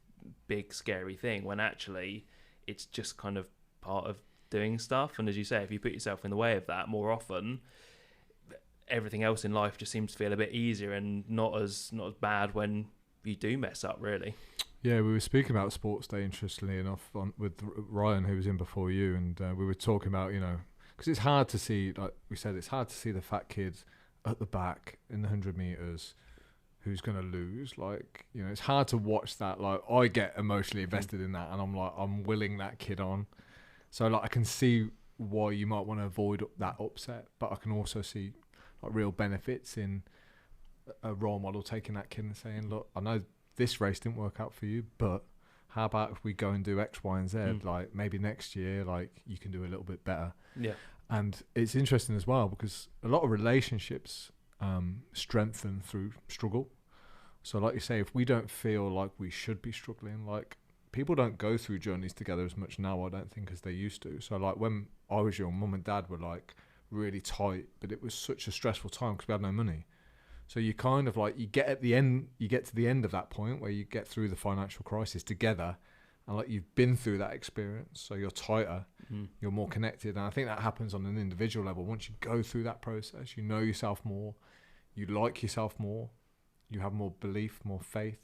big scary thing, when actually it's just kind of part of doing stuff. And as you say, if you put yourself in the way of that more often, everything else in life just seems to feel a bit easier and not as bad when you do mess up, really. Yeah, we were speaking about sports day, interestingly enough, with Ryan, who was in before you, and we were talking about, because it's hard to see, like we said, it's hard to see the fat kid at the back in the 100 meters who's going to lose. Like, it's hard to watch that. Like, I get emotionally invested in that, and I'm like, I'm willing that kid on. So, like, I can see why you might want to avoid that upset, but I can also see like real benefits in a role model taking that kid and saying, look, I know this race didn't work out for you, but how about if we go and do X, Y, and Z? Like, maybe next year, like, you can do a little bit better. Yeah. And it's interesting as well, because a lot of relationships strengthen through struggle. So like you say, if we don't feel like we should be struggling, like, people don't go through journeys together as much now, I don't think, as they used to. So like when I was young, mum and dad were like really tight, but it was such a stressful time because we had no money. So you kind of like, you get to the end of that point where you get through the financial crisis together, and like you've been through that experience, so you're tighter, you're more connected. And I think that happens on an individual level. Once you go through that process, you know yourself more, you like yourself more, you have more belief, more faith,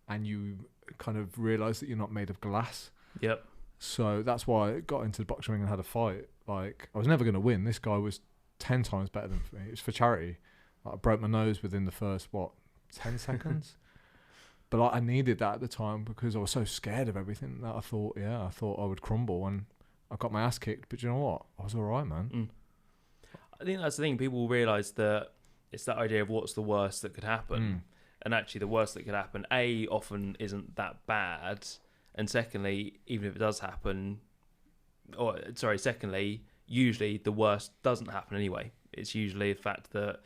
and you kind of realize that you're not made of glass. Yep. So that's why I got into the boxing ring and had a fight. Like, I was never going to win. This guy was 10 times better than me. It was for charity. Like, I broke my nose within the first 10 seconds. But like, I needed that at the time because I was so scared of everything that I thought I would crumble, and I got my ass kicked. But you know what? I was all right, man. I think that's the thing. People realise that it's that idea of what's the worst that could happen. And actually the worst that could happen, A, often isn't that bad. And secondly, even if it does happen, secondly, usually the worst doesn't happen anyway. It's usually the fact that,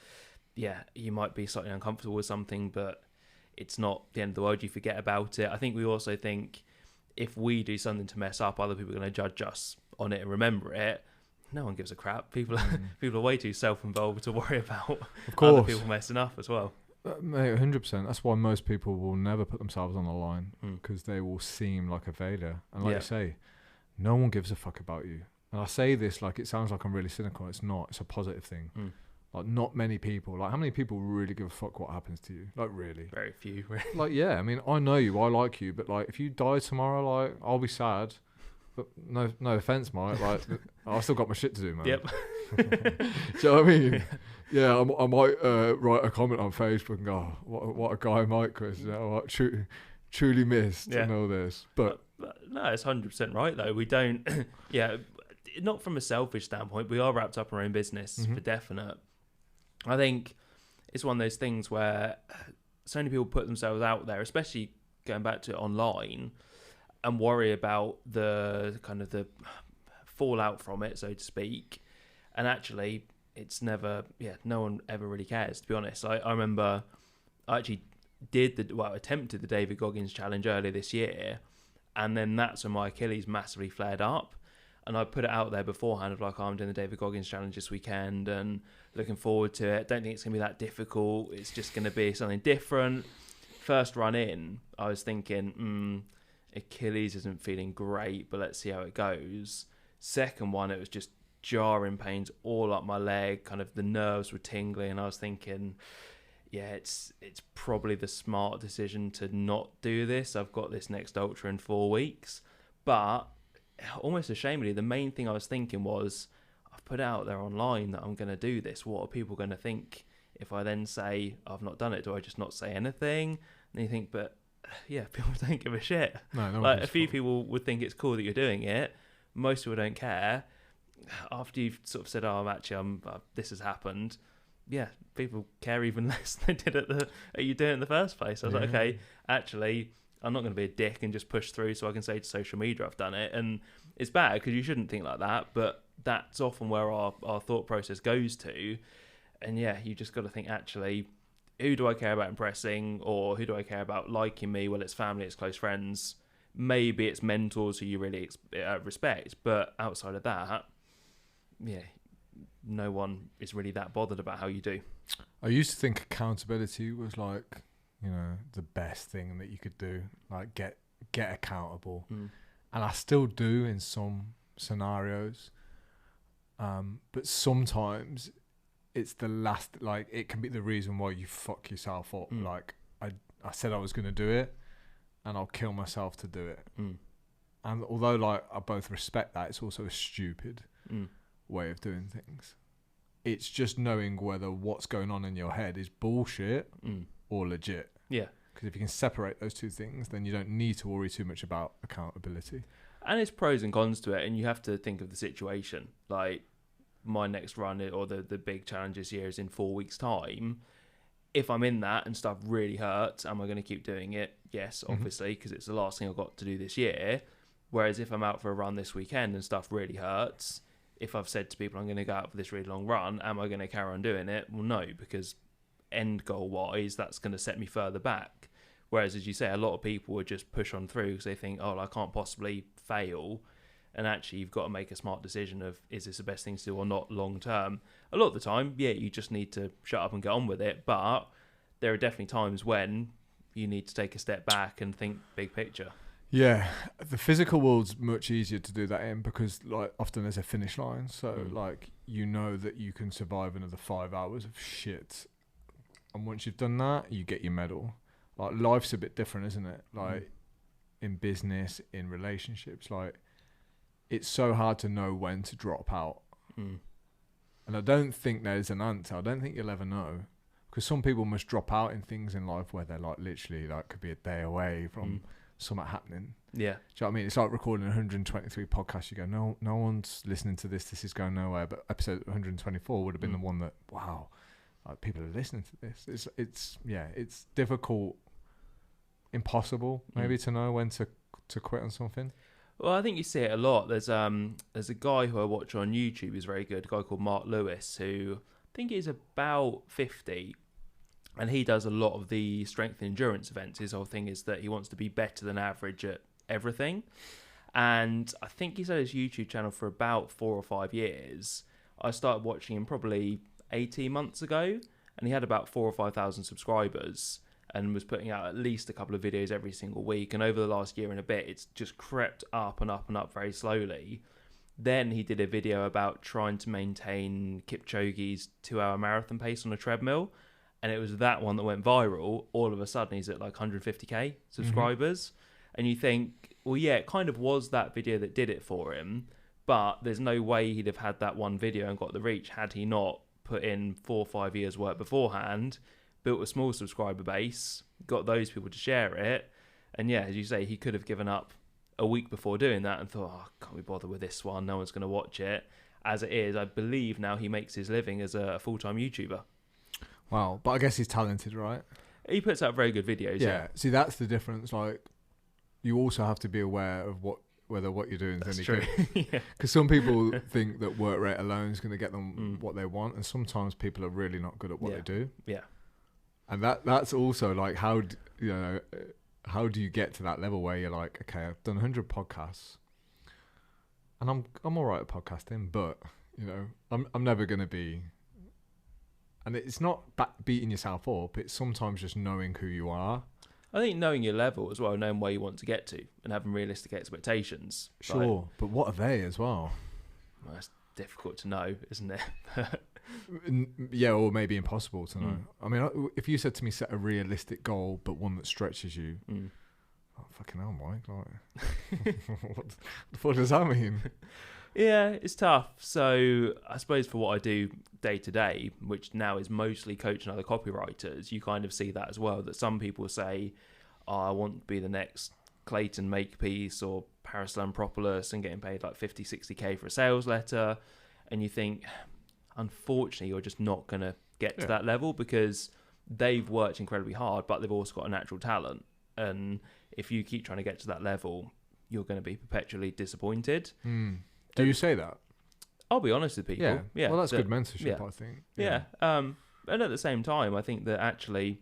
you might be slightly uncomfortable with something, but it's not the end of the world. You forget about it. I think we also think if we do something to mess up, other people are going to judge us on it and remember it. No one gives a crap. People are way too self-involved to worry about other people messing up as well. Mate, 100%. That's why most people will never put themselves on the line, because they will seem like a failure. And like you say, no one gives a fuck about you. And I say this like it sounds like I'm really cynical. It's not. It's a positive thing. Like, not many people. Like, how many people really give a fuck what happens to you? Like, really? Very few. Like, yeah. I mean, I know you. I like you. But like, if you die tomorrow, like, I'll be sad. But no offense, mate. Like, I've still got my shit to do, man. Yep. Do you know what I mean? Yeah, I might write a comment on Facebook and go, what a guy Mike was. Truly missed and all this. But no, it's 100% right, though. We don't, not from a selfish standpoint. We are wrapped up in our own business, for definite. I think it's one of those things where so many people put themselves out there, especially going back to online, and worry about the kind of the fallout from it, so to speak. And actually, it's never, no one ever really cares, to be honest. I remember I actually attempted the David Goggins challenge earlier this year, and then that's when my Achilles massively flared up. And I put it out there beforehand of like, I'm doing the David Goggins challenge this weekend and looking forward to it. Don't think it's going to be that difficult. It's just going to be something different. First run in, I was thinking, Achilles isn't feeling great, but let's see how it goes. Second one, it was just jarring pains all up my leg, kind of the nerves were tingling, and I was thinking, it's probably the smart decision to not do this. I've got this next ultra in 4 weeks. But almost ashamedly, the main thing I was thinking was, I've put it out there online that I'm going to do this. What are people going to think if I then say I've not done it? Do I just not say anything? And you think, but people don't give a shit. No like, a few people would think it's cool that you're doing it. Most people don't care. After you've sort of said, this has happened, people care even less than they did at you doing it in the first place. I was like, okay, actually, I'm not going to be a dick and just push through so I can say to social media I've done it. And it's bad because you shouldn't think like that, but that's often where our thought process goes to. And you just got to think, actually, who do I care about impressing, or who do I care about liking me? Well, it's family, it's close friends, maybe it's mentors who you really respect, but outside of that, yeah, no one is really that bothered about how you do. I used to think accountability was like, the best thing that you could do, like get accountable. And I still do in some scenarios, but sometimes it's the last, like it can be the reason why you fuck yourself up. Like I said I was going to do it, and I'll kill myself to do it. And although like I both respect that, it's also a stupid way of doing things. It's just knowing whether what's going on in your head is bullshit or legit. Yeah. Because if you can separate those two things, then you don't need to worry too much about accountability. And it's pros and cons to it, and you have to think of the situation. Like my next run, or the big challenge this year, is in 4 weeks' time. If I'm in that and stuff really hurts, am I going to keep doing it? Yes, obviously, because it's the last thing I've got to do this year. Whereas if I'm out for a run this weekend and stuff really hurts, if I've said to people I'm going to go out for this really long run, am I going to carry on doing it? Well, no, because end goal wise, that's going to set me further back. Whereas, as you say, a lot of people would just push on through because they think, I can't possibly fail. And actually, you've got to make a smart decision of, is this the best thing to do or not long term? A lot of the time, yeah, you just need to shut up and get on with it. But there are definitely times when you need to take a step back and think big picture. Yeah, the physical world's much easier to do that in because like often there's a finish line. So like, that you can survive another 5 hours of shit. And once you've done that, you get your medal. Like life's a bit different, isn't it? Like in business, in relationships, like it's so hard to know when to drop out. And I don't think there's an answer. I don't think you'll ever know, because some people must drop out in things in life where they're like literally like could be a day away from something happening. Yeah. Do you know what I mean? It's like recording 123 podcasts. You go, no one's listening to this. This is going nowhere. But episode 124 would have been the one that, wow, like people are listening to this. It's difficult, impossible maybe to know when to quit on something. Well, I think you see it a lot. There's a guy who I watch on YouTube who's very good, a guy called Mark Lewis, who I think is about 50, and he does a lot of the strength and endurance events. His whole thing is that he wants to be better than average at everything. And I think he's had his YouTube channel for about 4 or 5 years. I started watching him probably 18 months ago, and he had about 4,000 or 5,000 subscribers and was putting out at least a couple of videos every single week. And over the last year and a bit, it's just crept up and up and up very slowly. Then he did a video about trying to maintain Kipchoge's 2-hour marathon pace on a treadmill. And it was that one that went viral. All of a sudden, he's at like 150k subscribers. And you think, well, yeah, it kind of was that video that did it for him. But there's no way he'd have had that one video and got the reach had he not put in 4 or 5 years work beforehand, built a small subscriber base, got those people to share it. And yeah, as you say, he could have given up a week before doing that and thought, can't be bothered with this one. No one's going to watch it. As it is, I believe now he makes his living as a full-time YouTuber. Wow. But I guess he's talented, right? He puts out very good videos. Yeah. See, that's the difference. Like, you also have to be aware of whether what you're doing is any good. Yeah. Because some people think that work rate alone is going to get them what they want, and sometimes people are really not good at what they do. Yeah. And that's also like, how do you get to that level where you're like, okay, I've done 100 podcasts, and I'm all right at podcasting, but I'm never going to be. And it's not beating yourself up. It's sometimes just knowing who you are. I think knowing your level as well, knowing where you want to get to, and having realistic expectations. Sure, but what are they as well? Well, that's difficult to know, isn't it? Yeah, or maybe impossible to know. I mean, if you said to me, set a realistic goal, but one that stretches you, oh, fucking hell, Mike. Like, what does that mean? Yeah, it's tough. So I suppose for what I do day to day, which now is mostly coaching other copywriters, you kind of see that as well, that some people say, I want to be the next Clayton Makepeace or Paris Lampropoulos and getting paid like 50, 60k for a sales letter. And you think, unfortunately, you're just not going to get to that level because they've worked incredibly hard, but they've also got a natural talent. And if you keep trying to get to that level, you're going to be perpetually disappointed. Do you say that? I'll be honest with people. Yeah. Well, that's good mentorship, I think. Yeah. And at the same time, I think that actually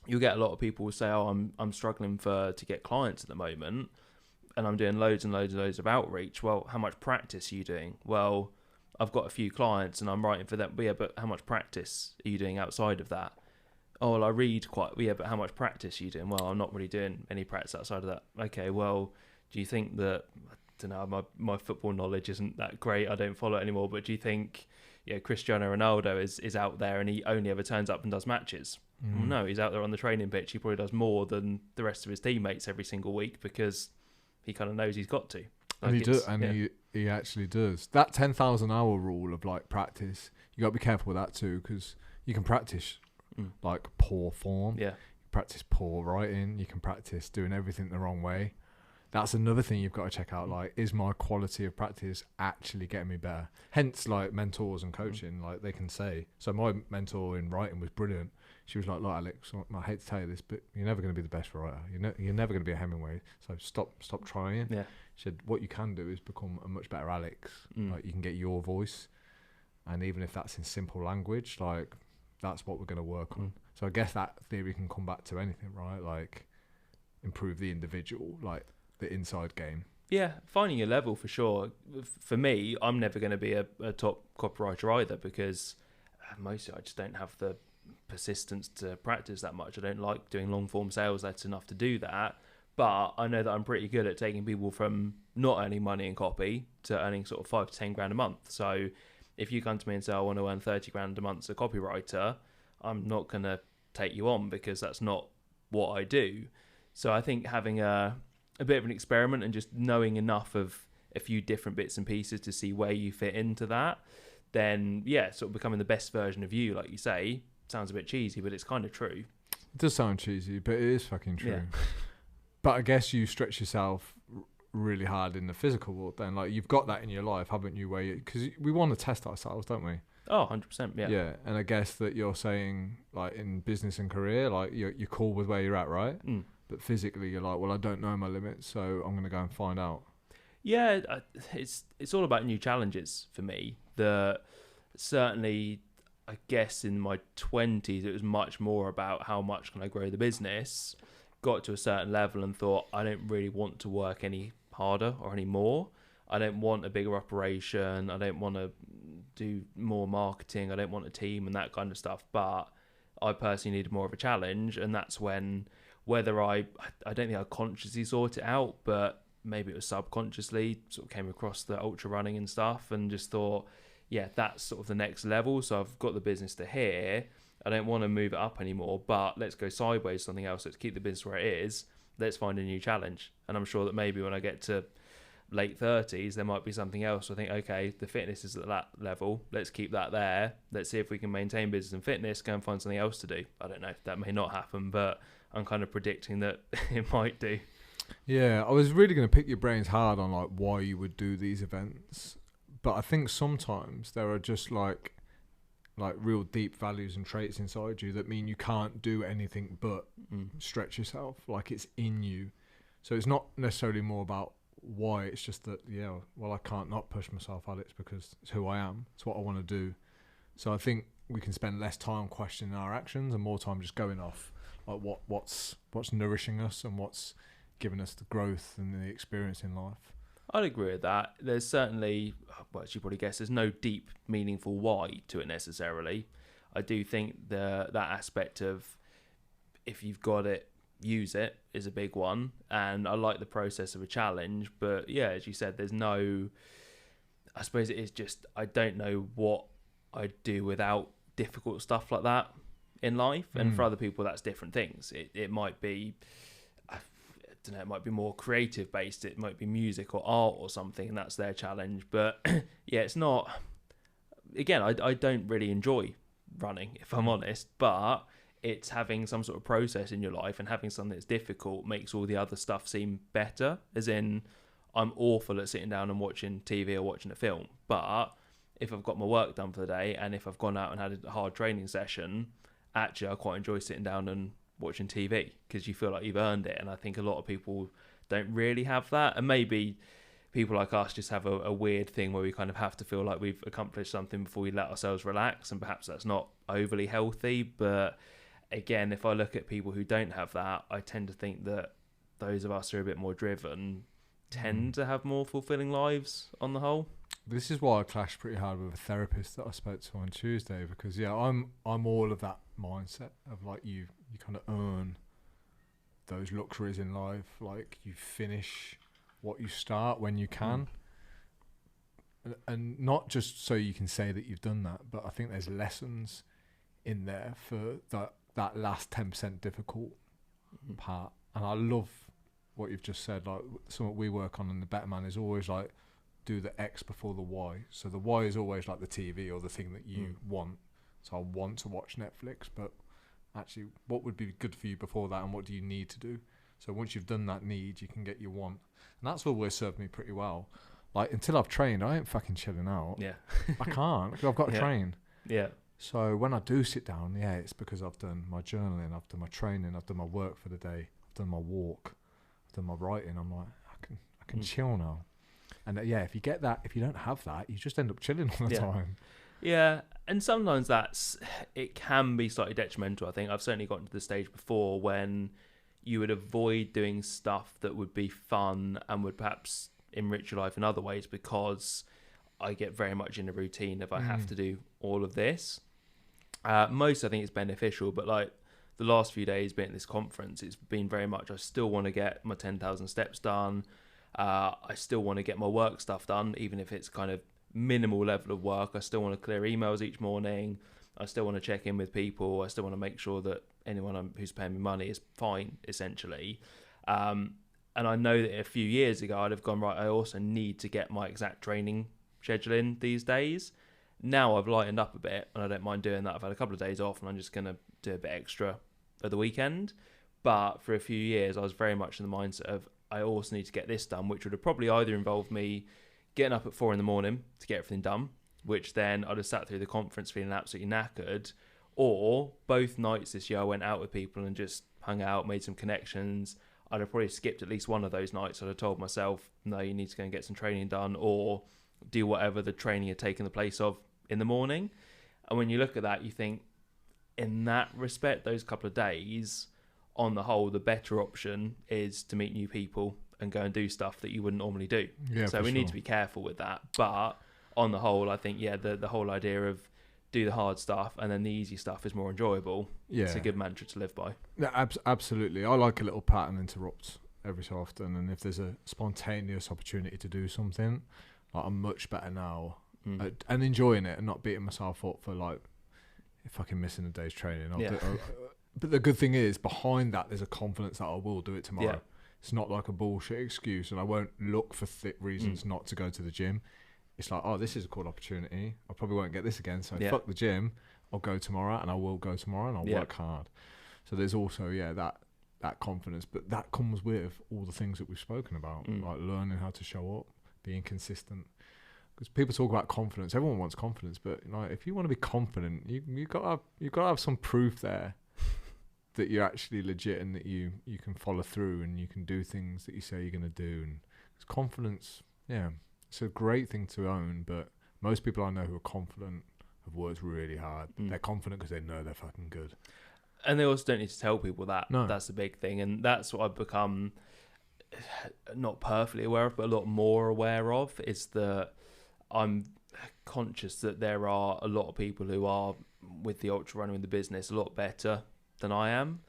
you'll get a lot of people who say, oh, I'm struggling to get clients at the moment, and I'm doing loads and loads and loads of outreach. Well, how much practice are you doing? Well, I've got a few clients and I'm writing for them. But yeah, but how much practice are you doing outside of that? Oh, well, I read quite. Yeah, but how much practice are you doing? Well, I'm not really doing any practice outside of that. Okay, well, do you think that, I don't know, my football knowledge isn't that great. I don't follow it anymore. But do you think, Cristiano Ronaldo is out there and he only ever turns up and does matches? Well, no, he's out there on the training pitch. He probably does more than the rest of his teammates every single week because he kind of knows he's got to. And he actually does. That 10,000 hour rule of like practice, you got to be careful with that too, because you can practice like poor form. Yeah. You practice poor writing. You can practice doing everything the wrong way. That's another thing you've got to check out. Like, is my quality of practice actually getting me better? Hence, like mentors and coaching, like they can say. So my mentor in writing was brilliant. She was like, "Look, Alex, I hate to tell you this, but you're never going to be the best writer. You're never going to be a Hemingway. So stop trying." Yeah. She said, "What you can do is become a much better Alex. Like you can get your voice, and even if that's in simple language, like that's what we're going to work on." So I guess that theory can come back to anything, right? Like improve the individual, like the inside game. Yeah, finding your level for sure. For me, I'm never going to be a top copywriter either because mostly I just don't have the persistence to practice that much. I don't like doing long form sales. That's enough to do that. But I know that I'm pretty good at taking people from not earning money in copy to earning sort of 5 to 10 grand a month. So if you come to me and say, I want to earn 30 grand a month as a copywriter, I'm not going to take you on because that's not what I do. So I think having a bit of an experiment and just knowing enough of a few different bits and pieces to see where you fit into that, then yeah, sort of becoming the best version of you, like you say, sounds a bit cheesy, but it's kind of true. It does sound cheesy, but it is fucking true. Yeah. But I guess you stretch yourself really hard in the physical world then. Like you've got that in your life, haven't you? Because we want to test ourselves, don't we? Oh, 100%, yeah. Yeah, and I guess that you're saying like in business and career, like you're cool with where you're at, right? But physically you're like, well, I don't know my limits, so I'm going to go and find out. Yeah, it's all about new challenges for me. Certainly, I guess in my 20s, it was much more about how much can I grow the business. Got to a certain level and thought, I don't really want to work any harder or any more. I don't want a bigger operation. I don't want to do more marketing. I don't want a team and that kind of stuff. But I personally needed more of a challenge. And that's when, whether I don't think I consciously sought it out, but maybe it was subconsciously, sort of came across the ultra running and stuff and just thought, yeah, that's sort of the next level. So I've got the business to here. I don't want to move it up anymore, but let's go sideways, something else. Let's keep the business where it is. Let's find a new challenge. And I'm sure that maybe when I get to late 30s, there might be something else. I think, okay, the fitness is at that level. Let's keep that there. Let's see if we can maintain business and fitness, go and find something else to do. I don't know. That may not happen, but I'm kind of predicting that it might do. Yeah, I was really going to pick your brains hard on like why you would do these events. But I think sometimes there are just like real deep values and traits inside you that mean you can't do anything but stretch yourself. Like it's in you. So it's not necessarily more about why, it's just that, yeah, well, I can't not push myself, Alex, because it's who I am. It's what I want to do. So I think we can spend less time questioning our actions and more time just going off like what's nourishing us and what's giving us the growth and the experience in life. I'd agree with that. There's certainly, well, as you probably guess, there's no deep, meaningful why to it necessarily. I do think that aspect of if you've got it, use it is a big one. And I like the process of a challenge. But yeah, as you said, there's no, I suppose it is just, I don't know what I'd do without difficult stuff like that in life. And for other people, that's different things. It might be, I don't know, it might be more creative based, it might be music or art or something, and that's their challenge. But yeah, it's not, again, I don't really enjoy running, if I'm honest, but it's having some sort of process in your life, and having something that's difficult makes all the other stuff seem better. As in, I'm awful at sitting down and watching TV or watching a film, but if I've got my work done for the day and if I've gone out and had a hard training session, actually I quite enjoy sitting down and watching TV because you feel like you've earned it. And I think a lot of people don't really have that, and maybe people like us just have a weird thing where we kind of have to feel like we've accomplished something before we let ourselves relax, and perhaps that's not overly healthy. But again, if I look at people who don't have that, I tend to think that those of us who are a bit more driven tend to have more fulfilling lives on the whole. This is why I clashed pretty hard with a therapist that I spoke to on Tuesday, because I'm all of that mindset of like you kind of earn those luxuries in life, like you finish what you start when you can, and not just so you can say that you've done that, but I think there's lessons in there for that last 10% difficult part. And I love what you've just said, like something we work on in the Better Man is always like do the X before the Y. So the Y is always like the TV or the thing that you want. So I want to watch Netflix, but actually what would be good for you before that, and what do you need to do? So once you've done that need, you can get your want. And that's always served me pretty well. Like until I've trained, I ain't fucking chilling out. Yeah. I can't, because I've got to train. Yeah. So when I do sit down, it's because I've done my journaling, I've done my training, I've done my work for the day, I've done my walk, I've done my writing. I'm like, I can chill now. And if you get that, if you don't have that, you just end up chilling all the time. Yeah, and sometimes it can be slightly detrimental. I think I've certainly gotten to the stage before when you would avoid doing stuff that would be fun and would perhaps enrich your life in other ways, because I get very much in a routine if I have to do all of this. Most I think it's beneficial, but like the last few days being at this conference, it's been very much I still want to get my 10,000 steps done. I still want to get my work stuff done, even if it's kind of minimal level of work. I still want to clear emails each morning. I still want to check in with people. I still want to make sure that anyone who's paying me money is fine, essentially. And I know that a few years ago I'd have gone, right, I also need to get my exact training schedule in these days. Now I've lightened up a bit and I don't mind doing that. I've had a couple of days off and I'm just going to do a bit extra at the weekend. But for a few years I was very much in the mindset of I also need to get this done, which would have probably either involved me getting up at 4 a.m. to get everything done, which then I'd have sat through the conference feeling absolutely knackered. Or both nights this year I went out with people and just hung out, made some connections. I'd have probably skipped at least one of those nights. I'd have told myself, no, you need to go and get some training done, or do whatever the training had taken the place of in the morning. And when you look at that, you think, in that respect, those couple of days, on the whole, the better option is to meet new people and go and do stuff that you wouldn't normally do. Yeah, so we need to be careful with that. But on the whole, I think, the whole idea of do the hard stuff and then the easy stuff is more enjoyable. Yeah. It's a good mantra to live by. Yeah, absolutely. I like a little pattern interrupt every so often. And if there's a spontaneous opportunity to do something, like I'm much better now and enjoying it and not beating myself up for like fucking missing a day's training. But the good thing is behind that, there's a confidence that I will do it tomorrow. Yeah. It's not like a bullshit excuse, and I won't look for thick reasons not to go to the gym. It's like, oh, this is a cool opportunity. I probably won't get this again, so fuck the gym. I'll go tomorrow, and I will go tomorrow, and I'll work hard. So there's also, that confidence, but that comes with all the things that we've spoken about, like learning how to show up, being consistent. Because people talk about confidence. Everyone wants confidence, but if you want to be confident, you got to have some proof there that you're actually legit and that you can follow through and you can do things that you say you're going to do. And confidence, it's a great thing to own, but most people I know who are confident have worked really hard. They're confident because they know they're fucking good. And they also don't need to tell people that. No. That's the big thing. And that's what I've become not perfectly aware of, but a lot more aware of, is that I'm conscious that there are a lot of people who are, with the ultra running in the business, a lot better than I am,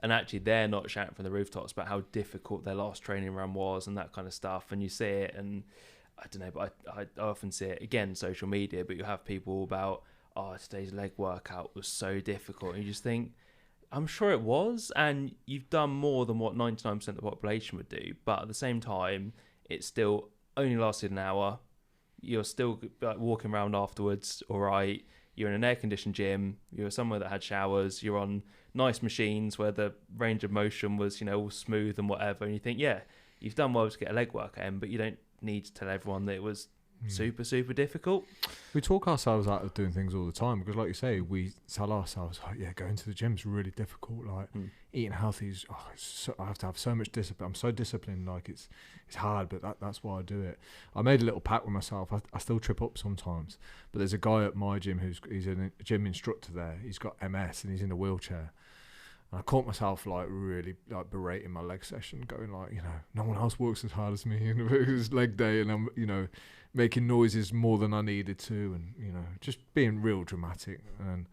and actually they're not shouting from the rooftops about how difficult their last training run was and that kind of stuff. And you see it, and I don't know, but I often see it again, social media, but you have people about, oh, today's leg workout was so difficult, and you just think, I'm sure it was, and you've done more than what 99% of the population would do, but at the same time it still only lasted an hour. You're still like walking around afterwards, all right. You're in an air-conditioned gym. You're somewhere that had showers. You're on nice machines where the range of motion was, all smooth and whatever. And you think, you've done well to get a leg workout in, but you don't need to tell everyone that it was super difficult. We talk ourselves out of doing things all the time because, like you say, we tell ourselves, like, yeah, going to the gym's really difficult. Like eating healthy is, I have to have so much discipline. I'm so disciplined. Like it's hard, but that's why I do it. I made a little pact with myself. I still trip up sometimes, but there's a guy at my gym he's a gym instructor there. He's got MS and he's in a wheelchair. And I caught myself like really like berating my leg session, going like, no one else works as hard as me. And it was leg day, and I'm making noises more than I needed to, and just being real dramatic. And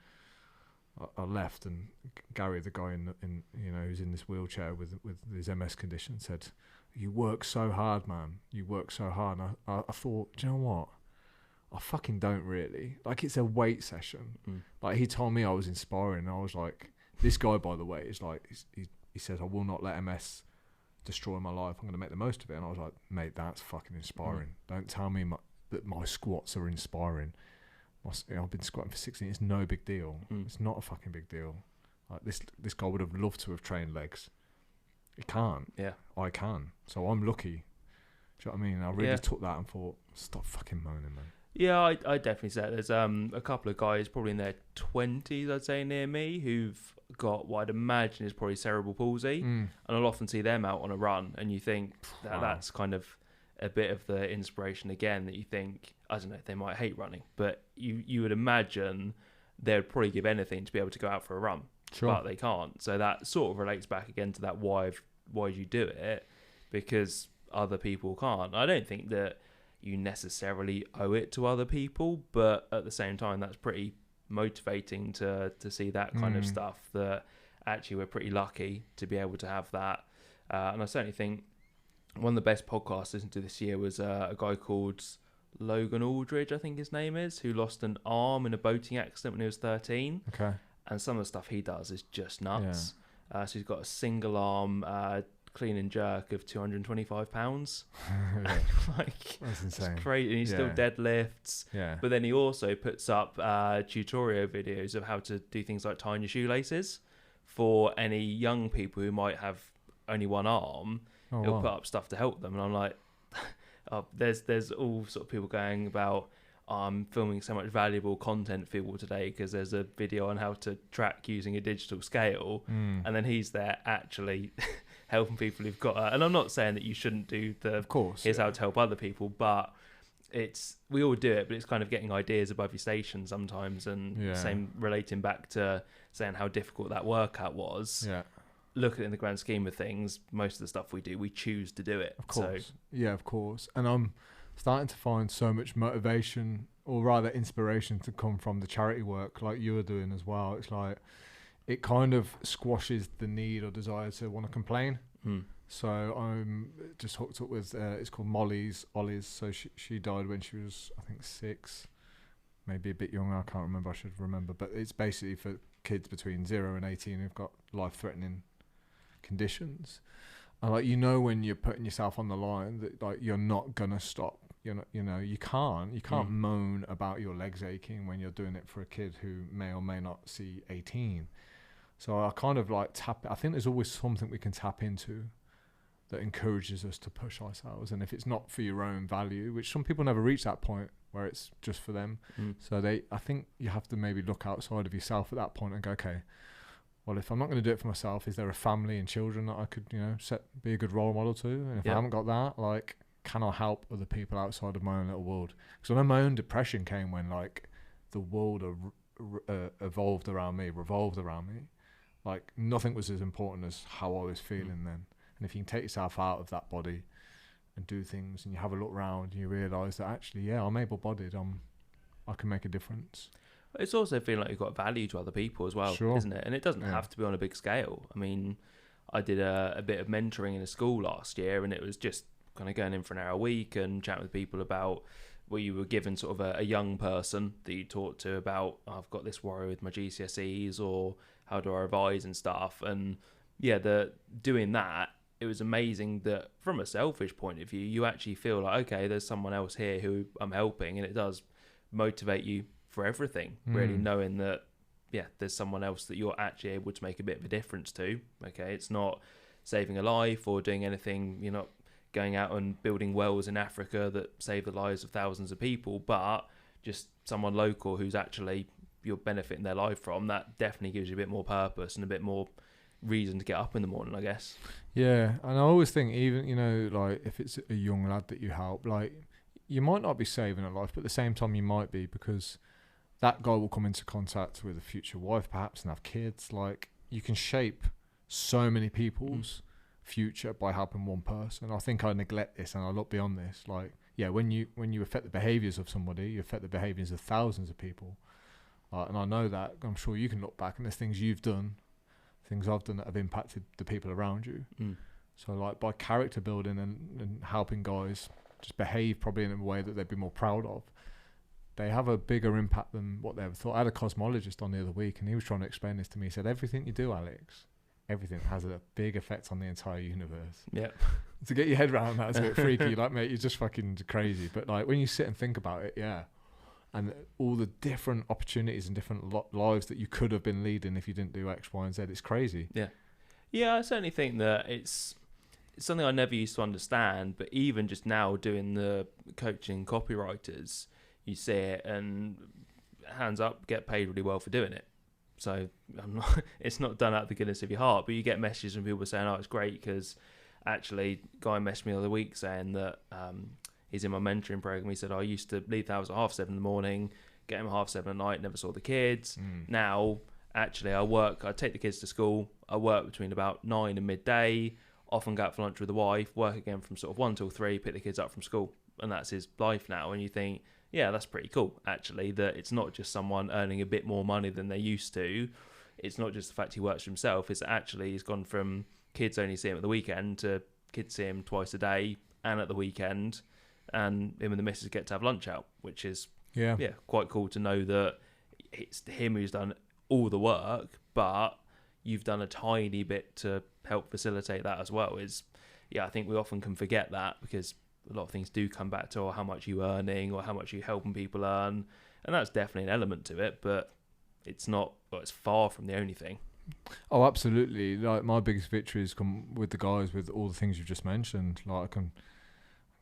I left, and Gary, the guy in who's in this wheelchair with his MS condition, said, "You work so hard, man. You work so hard." And I thought, do you know what? I fucking don't really. Like, it's a weight session. Like, he told me I was inspiring, and I was like, this guy, by the way, is like, he says, "I will not let MS destroy my life. I'm going to make the most of it." And I was like, mate, that's fucking inspiring. Don't tell me that my squats are inspiring. I've been squatting for 16. It's no big deal. It's not a fucking big deal. Like, this guy would have loved to have trained legs. He can't. Yeah. I can. So I'm lucky. Do you know what I mean? I really took that and thought, stop fucking moaning, man. Yeah, I definitely say there's a couple of guys probably in their 20s, I'd say, near me, who've got what I'd imagine is probably cerebral palsy, and I'll often see them out on a run, and you think that's kind of a bit of the inspiration again, that you think, I don't know, they might hate running, but you would imagine they'd probably give anything to be able to go out for a run, but they can't. So that sort of relates back again to that why you do it, because other people can't. I don't think that you necessarily owe it to other people, but at the same time, that's pretty motivating to see that kind of stuff, that actually we're pretty lucky to be able to have that. And I certainly think one of the best podcasts I listened to this year was a guy called Logan Aldridge, I think his name is, who lost an arm in a boating accident when he was 13. Okay. And some of the stuff he does is just nuts. So he's got a single arm clean and jerk of 225 pounds. Like, that's insane. That's crazy. And he still deadlifts. Yeah. But then he also puts up tutorial videos of how to do things like tying your shoelaces for any young people who might have only one arm. He'll put up stuff to help them. And I'm like, there's all sort of people going about, I'm filming so much valuable content for people today because there's a video on how to track using a digital scale, and then he's there actually helping people who've got and I'm not saying that you shouldn't do here's how to help other people, but we all do it, but it's kind of getting ideas above your station sometimes, and same relating back to saying how difficult that workout was. Look at it in the grand scheme of things, most of the stuff we do, we choose to do it. Of course. So, of course. And I'm starting to find so much motivation, or rather inspiration, to come from the charity work like you are doing as well. It's like, it kind of squashes the need or desire to want to complain. So I'm just hooked up with, it's called Ollie's. So she died when she was, I think, 6, maybe a bit younger. I can't remember. I should remember. But it's basically for kids between 0 and 18 who've got life-threatening conditions. And like, when you're putting yourself on the line, that like you're not gonna stop. You can't moan about your legs aching when you're doing it for a kid who may or may not see 18. So I kind of like I think there's always something we can tap into that encourages us to push ourselves. And if it's not for your own value, which some people never reach that point where it's just for them. So I think you have to maybe look outside of yourself at that point and go, okay, well, if I'm not going to do it for myself, is there a family and children that I could, be a good role model to? And if I haven't got that, like, can I help other people outside of my own little world? Because I know my own depression came when, like, the world revolved around me. Like, nothing was as important as how I was feeling then. And if you can take yourself out of that body and do things, and you have a look around, and you realise that actually, I'm able-bodied. I can make a difference. It's also feeling like you've got value to other people as well, isn't it? And it doesn't have to be on a big scale. I mean, I did a bit of mentoring in a school last year, and it was just kind of going in for an hour a week and chatting with people about where you were given sort of a young person that you talked to about, I've got this worry with my GCSEs, or how do I revise and stuff. And doing that, it was amazing that from a selfish point of view, you actually feel like, okay, there's someone else here who I'm helping, and it does motivate you for everything, really, knowing that there's someone else that you're actually able to make a bit of a difference to. Okay, it's not saving a life or doing anything, you're not going out and building wells in Africa that save the lives of thousands of people, but just someone local who's actually you're benefiting their life from. That definitely gives you a bit more purpose and a bit more reason to get up in the morning, I guess. Yeah, and I always think, even, you know, like if it's a young lad that you help, like you might not be saving a life, but at the same time you might be, because that guy will come into contact with a future wife perhaps and have kids. Like, you can shape so many people's future by helping one person. I think I neglect this and I look beyond this. Like, yeah, when you affect the behaviours of somebody, you affect the behaviours of thousands of people. And I know that. I'm sure you can look back and there's things you've done, things I've done that have impacted the people around you. So like by character building and helping guys just behave probably in a way that they'd be more proud of, they have a bigger impact than what they ever thought. I had a cosmologist on the other week and he was trying to explain this to me. He said, everything you do, Alex, everything has a big effect on the entire universe. Yeah. To get your head around that, it's a bit freaky. Like, mate, you're just fucking crazy. But like when you sit and think about it, yeah. And all the different opportunities and different lives that you could have been leading if you didn't do X, Y, and Z, it's crazy. Yeah. Yeah, I certainly think that it's something I never used to understand, but even just now doing the coaching copywriters, you see it and hands up, get paid really well for doing it. So it's not done out of the goodness of your heart, but you get messages from people saying, oh, it's great, because actually, guy messaged me the other week saying that he's in my mentoring program. He said, I used to leave the house at 7:30 in the morning, get him at 7:30 at night, never saw the kids. Now, actually, I take the kids to school. I work between about 9 and midday, often go out for lunch with the wife, work again from sort of 1 till 3, pick the kids up from school. And that's his life now. And you think, yeah, that's pretty cool, actually, that it's not just someone earning a bit more money than they used to. It's not just the fact he works for himself. It's actually he's gone from kids only see him at the weekend to kids see him twice a day and at the weekend. And him and the missus get to have lunch out, which is quite cool to know that it's him who's done all the work, but you've done a tiny bit to help facilitate that as well. I think we often can forget that, because a lot of things do come back to how much you earning or how much you helping people earn, and that's definitely an element to it, but it's not. Well, it's far from the only thing. Oh, absolutely. Like, my biggest victories come with the guys with all the things you've just mentioned. Like, I can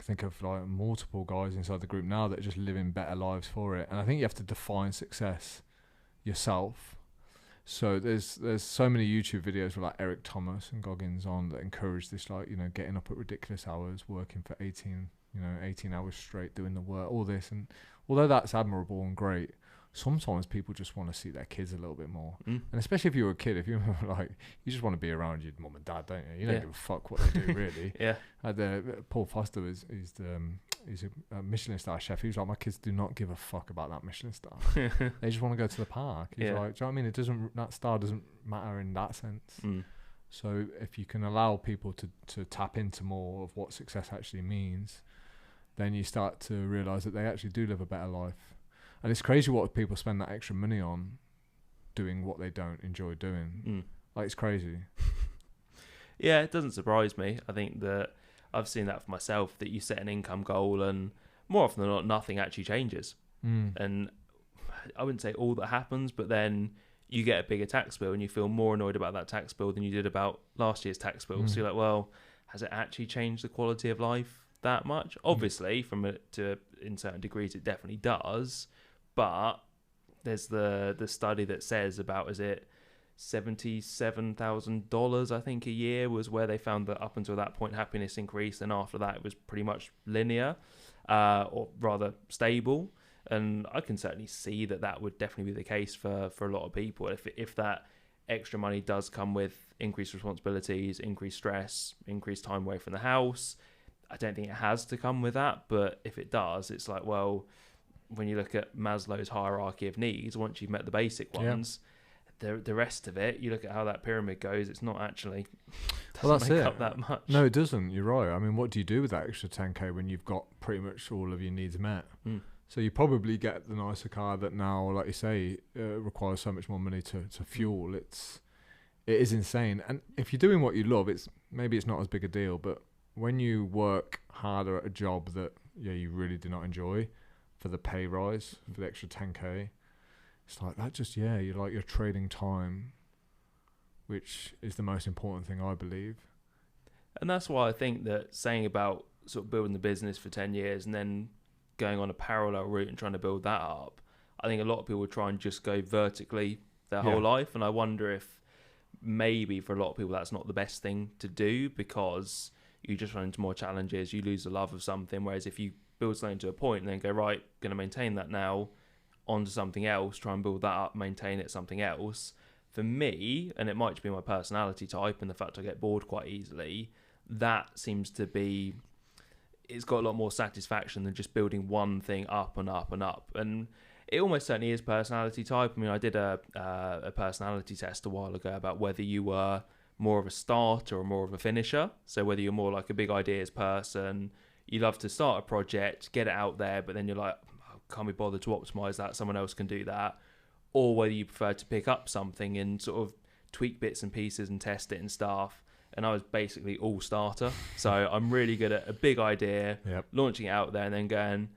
think of like multiple guys inside the group now that are just living better lives for it. And I think you have to define success yourself. So there's so many YouTube videos with like Eric Thomas and Goggins on that encourage this, like, you know, getting up at ridiculous hours, working for 18 hours straight, doing the work, all this. And although that's admirable and great, sometimes people just want to see their kids a little bit more. And especially if you're a kid, if you're like, you just want to be around your mum and dad, don't you? You don't give a fuck what they do, really. Paul Foster he's a Michelin star chef. He was like, my kids do not give a fuck about that Michelin star. They just want to go to the park. He's like, do you know what I mean? That star doesn't matter in that sense. So if you can allow people to tap into more of what success actually means, then you start to realize that they actually do live a better life. And it's crazy what people spend that extra money on doing what they don't enjoy doing. Like, it's crazy. Yeah, it doesn't surprise me. I think that I've seen that for myself, that you set an income goal and more often than not, nothing actually changes. And I wouldn't say all that happens, but then you get a bigger tax bill and you feel more annoyed about that tax bill than you did about last year's tax bill. So you're like, well, has it actually changed the quality of life that much? Obviously, in certain degrees, it definitely does. But there's the study that says about, is it $77,000, I think, a year was where they found that up until that point happiness increased, and after that it was pretty much linear, or rather stable. And I can certainly see that would definitely be the case for a lot of people. If that extra money does come with increased responsibilities, increased stress, increased time away from the house, I don't think it has to come with that, but if it does, it's like, well, when you look at Maslow's hierarchy of needs, once you've met the basic ones, the rest of it, you look at how that pyramid goes, it's not actually doesn't make up that much. No, it doesn't. You're right. I mean, what do you do with that extra 10k when you've got pretty much all of your needs met? So you probably get the nicer car that now, like you say, requires so much more money to fuel. It is insane. And if you're doing what you love, maybe it's not as big a deal, but when you work harder at a job that you really do not enjoy, for the pay rise, for the extra 10k, it's like that. Just you're trading time, which is the most important thing, I believe. And that's why I think that saying about sort of building the business for 10 years and then going on a parallel route and trying to build that up, I think a lot of people try and just go vertically their whole life. And I wonder if maybe for a lot of people that's not the best thing to do, because you just run into more challenges, you lose the love of something. Whereas if you build something to a point and then go, right, going to maintain that now, onto something else, try and build that up, maintain it, something else. For me, and it might just be my personality type and the fact I get bored quite easily, that seems to be, it's got a lot more satisfaction than just building one thing up and up and up. And it almost certainly is personality type. I mean, I did a personality test a while ago about whether you were more of a starter or more of a finisher. So whether you're more like a big ideas person, you love to start a project, get it out there, but then you're like, oh, can't be bothered to optimize that, someone else can do that. Or whether you prefer to pick up something and sort of tweak bits and pieces and test it and stuff. And I was basically all starter. So I'm really good at a big idea, launching it out there and then going,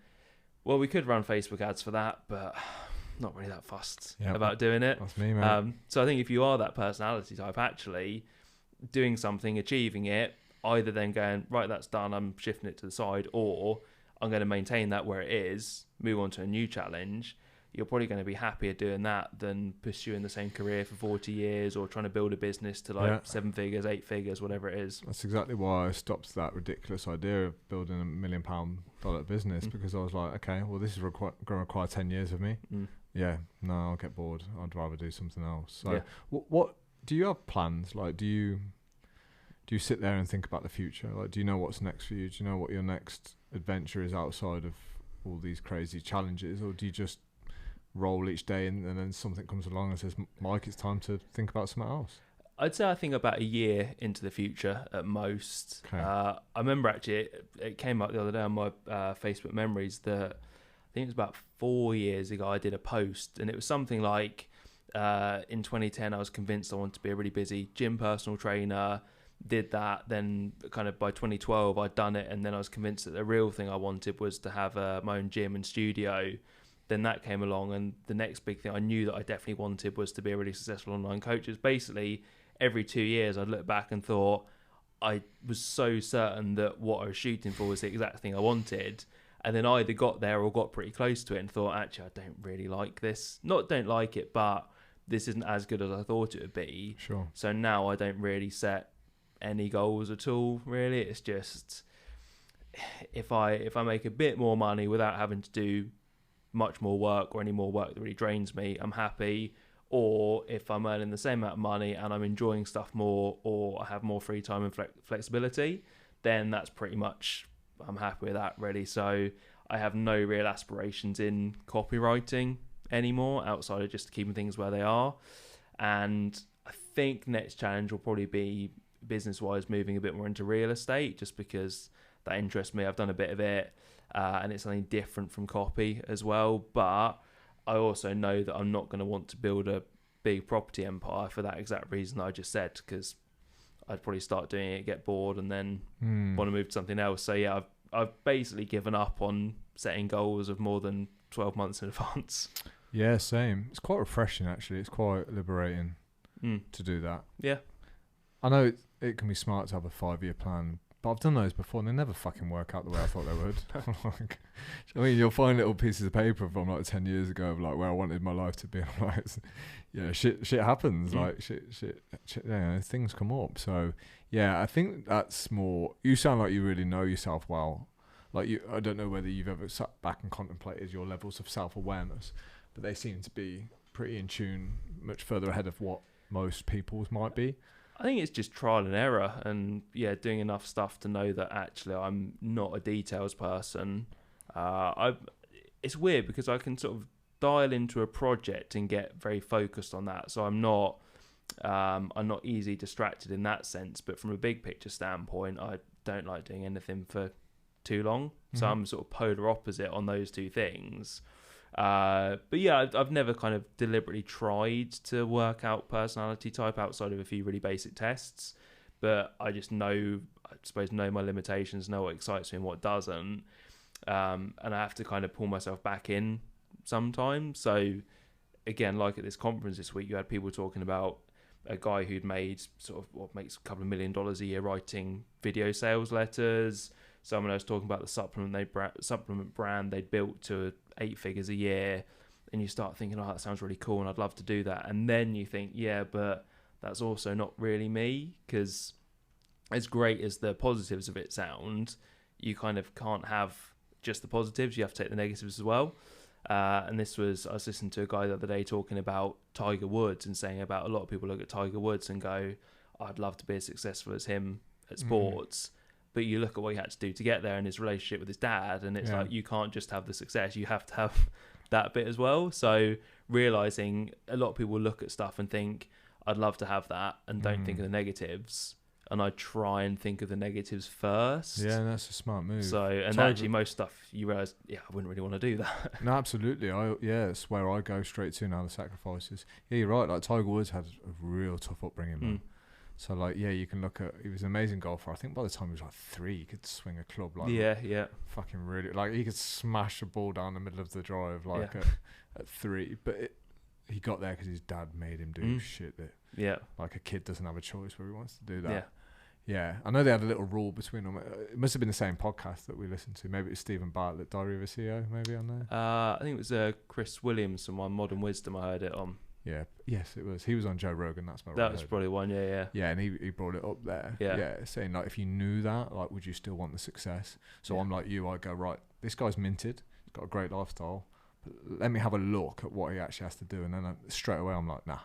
well, we could run Facebook ads for that, but not really that fussed about doing it. That's me, man. So I think if you are that personality type, actually doing something, achieving it, either then going, right, that's done, I'm shifting it to the side, or I'm going to maintain that where it is, move on to a new challenge, you're probably going to be happier doing that than pursuing the same career for 40 years or trying to build a business to like 7 figures, 8 figures, whatever it is. That's exactly why I stopped that ridiculous idea of building $1 million business, because I was like, okay, well, this is going to require 10 years of me. Yeah, no, I'll get bored. I'd rather do something else. So what do you have plans? Like, do you sit there and think about the future? Like, do you know what's next for you? Do you know what your next adventure is outside of all these crazy challenges? Or do you just roll each day and then something comes along and says, Mike, it's time to think about something else? I'd say I think about a year into the future at most. Okay. I remember actually it came up the other day on my Facebook memories that I think it was about 4 years ago I did a post, and it was something like in 2010 I was convinced I wanted to be a really busy gym personal trainer, did that, then kind of by 2012 I'd done it, and then I was convinced that the real thing I wanted was to have my own gym and studio. Then that came along, and the next big thing I knew that I definitely wanted was to be a really successful online coach. It was basically every 2 years I'd look back and thought I was so certain that what I was shooting for was the exact thing I wanted, and then I either got there or got pretty close to it and thought, actually, I don't really like this. Not don't like it, but this isn't as good as I thought it would be. Sure. So now I don't really set any goals at all, really. It's just if I make a bit more money without having to do much more work or any more work that really drains me, I'm happy. Or if I'm earning the same amount of money and I'm enjoying stuff more, or I have more free time and flexibility, then that's pretty much, I'm happy with that, really. So I have no real aspirations in copywriting anymore outside of just keeping things where they are. And I think next challenge will probably be business-wise moving a bit more into real estate, just because that interests me. I've done a bit of it. And it's something different from copy as well. But I also know that I'm not going to want to build a big property empire for that exact reason I just said, because I'd probably start doing it, get bored, and then want to move to something else. So yeah, I've basically given up on setting goals of more than 12 months in advance. Yeah, same. It's quite refreshing, actually. It's quite liberating to do that. Yeah. I know it can be smart to have a 5-year plan, but I've done those before and they never fucking work out the way I thought they would. Like, I mean, you'll find little pieces of paper from like 10 years ago of like where I wanted my life to be. And I'm like, yeah, shit happens. Like shit, yeah, things come up. So yeah, I think that's more, you sound like you really know yourself well. Like I don't know whether you've ever sat back and contemplated your levels of self-awareness, but they seem to be pretty in tune, much further ahead of what most people's might be. I think it's just trial and error, and yeah, doing enough stuff to know that actually I'm not a details person. It's weird because I can sort of dial into a project and get very focused on that, so I'm not easily distracted in that sense. But from a big picture standpoint, I don't like doing anything for too long. So I'm sort of polar opposite on those two things. But yeah, I've never kind of deliberately tried to work out personality type outside of a few really basic tests, but I just know my limitations, know what excites me and what doesn't, and I have to kind of pull myself back in sometimes. So again, like at this conference this week, you had people talking about a guy who'd made sort of what makes a couple of $1 million a year writing video sales letters. Someone else talking about the supplement brand they'd built to 8 figures a year. And you start thinking, oh, that sounds really cool and I'd love to do that. And then you think, yeah, but that's also not really me, because as great as the positives of it sound, you kind of can't have just the positives. You have to take the negatives as well. And I was listening to a guy the other day talking about Tiger Woods and saying about a lot of people look at Tiger Woods and go, I'd love to be as successful as him at sports. But you look at what he had to do to get there and his relationship with his dad, and it's like, you can't just have the success, you have to have that bit as well. So realizing a lot of people look at stuff and think, I'd love to have that, and don't think of the negatives. And I try and think of the negatives first. Yeah, that's a smart move. So, and actually most stuff you realize, I wouldn't really want to do that. No, absolutely. It's where I go straight to now, the sacrifices. Yeah, you're right. Like Tiger Woods had a real tough upbringing, man. So like, you can look at, he was an amazing golfer. I think by the time he was like 3, he could swing a club like fucking really, like he could smash a ball down the middle of the drive like at 3. But he got there because his dad made him do shit that like a kid doesn't have a choice where he wants to do that. Yeah, I know they had a little rule between them. It must have been the same podcast that we listened to. Maybe it was Stephen Bartlett, Diary of a CEO, maybe on there. I think it was Chris Williams from Modern Wisdom. I heard it on. Yeah, yes, it was. He was on Joe Rogan. That's my. That was probably one. Yeah. Yeah, and he brought it up there. Yeah, saying like, if you knew that, like, would you still want the success? So I'm like you. I go, right, this guy's minted. He's got a great lifestyle. But let me have a look at what he actually has to do, and then straight away I'm like, nah,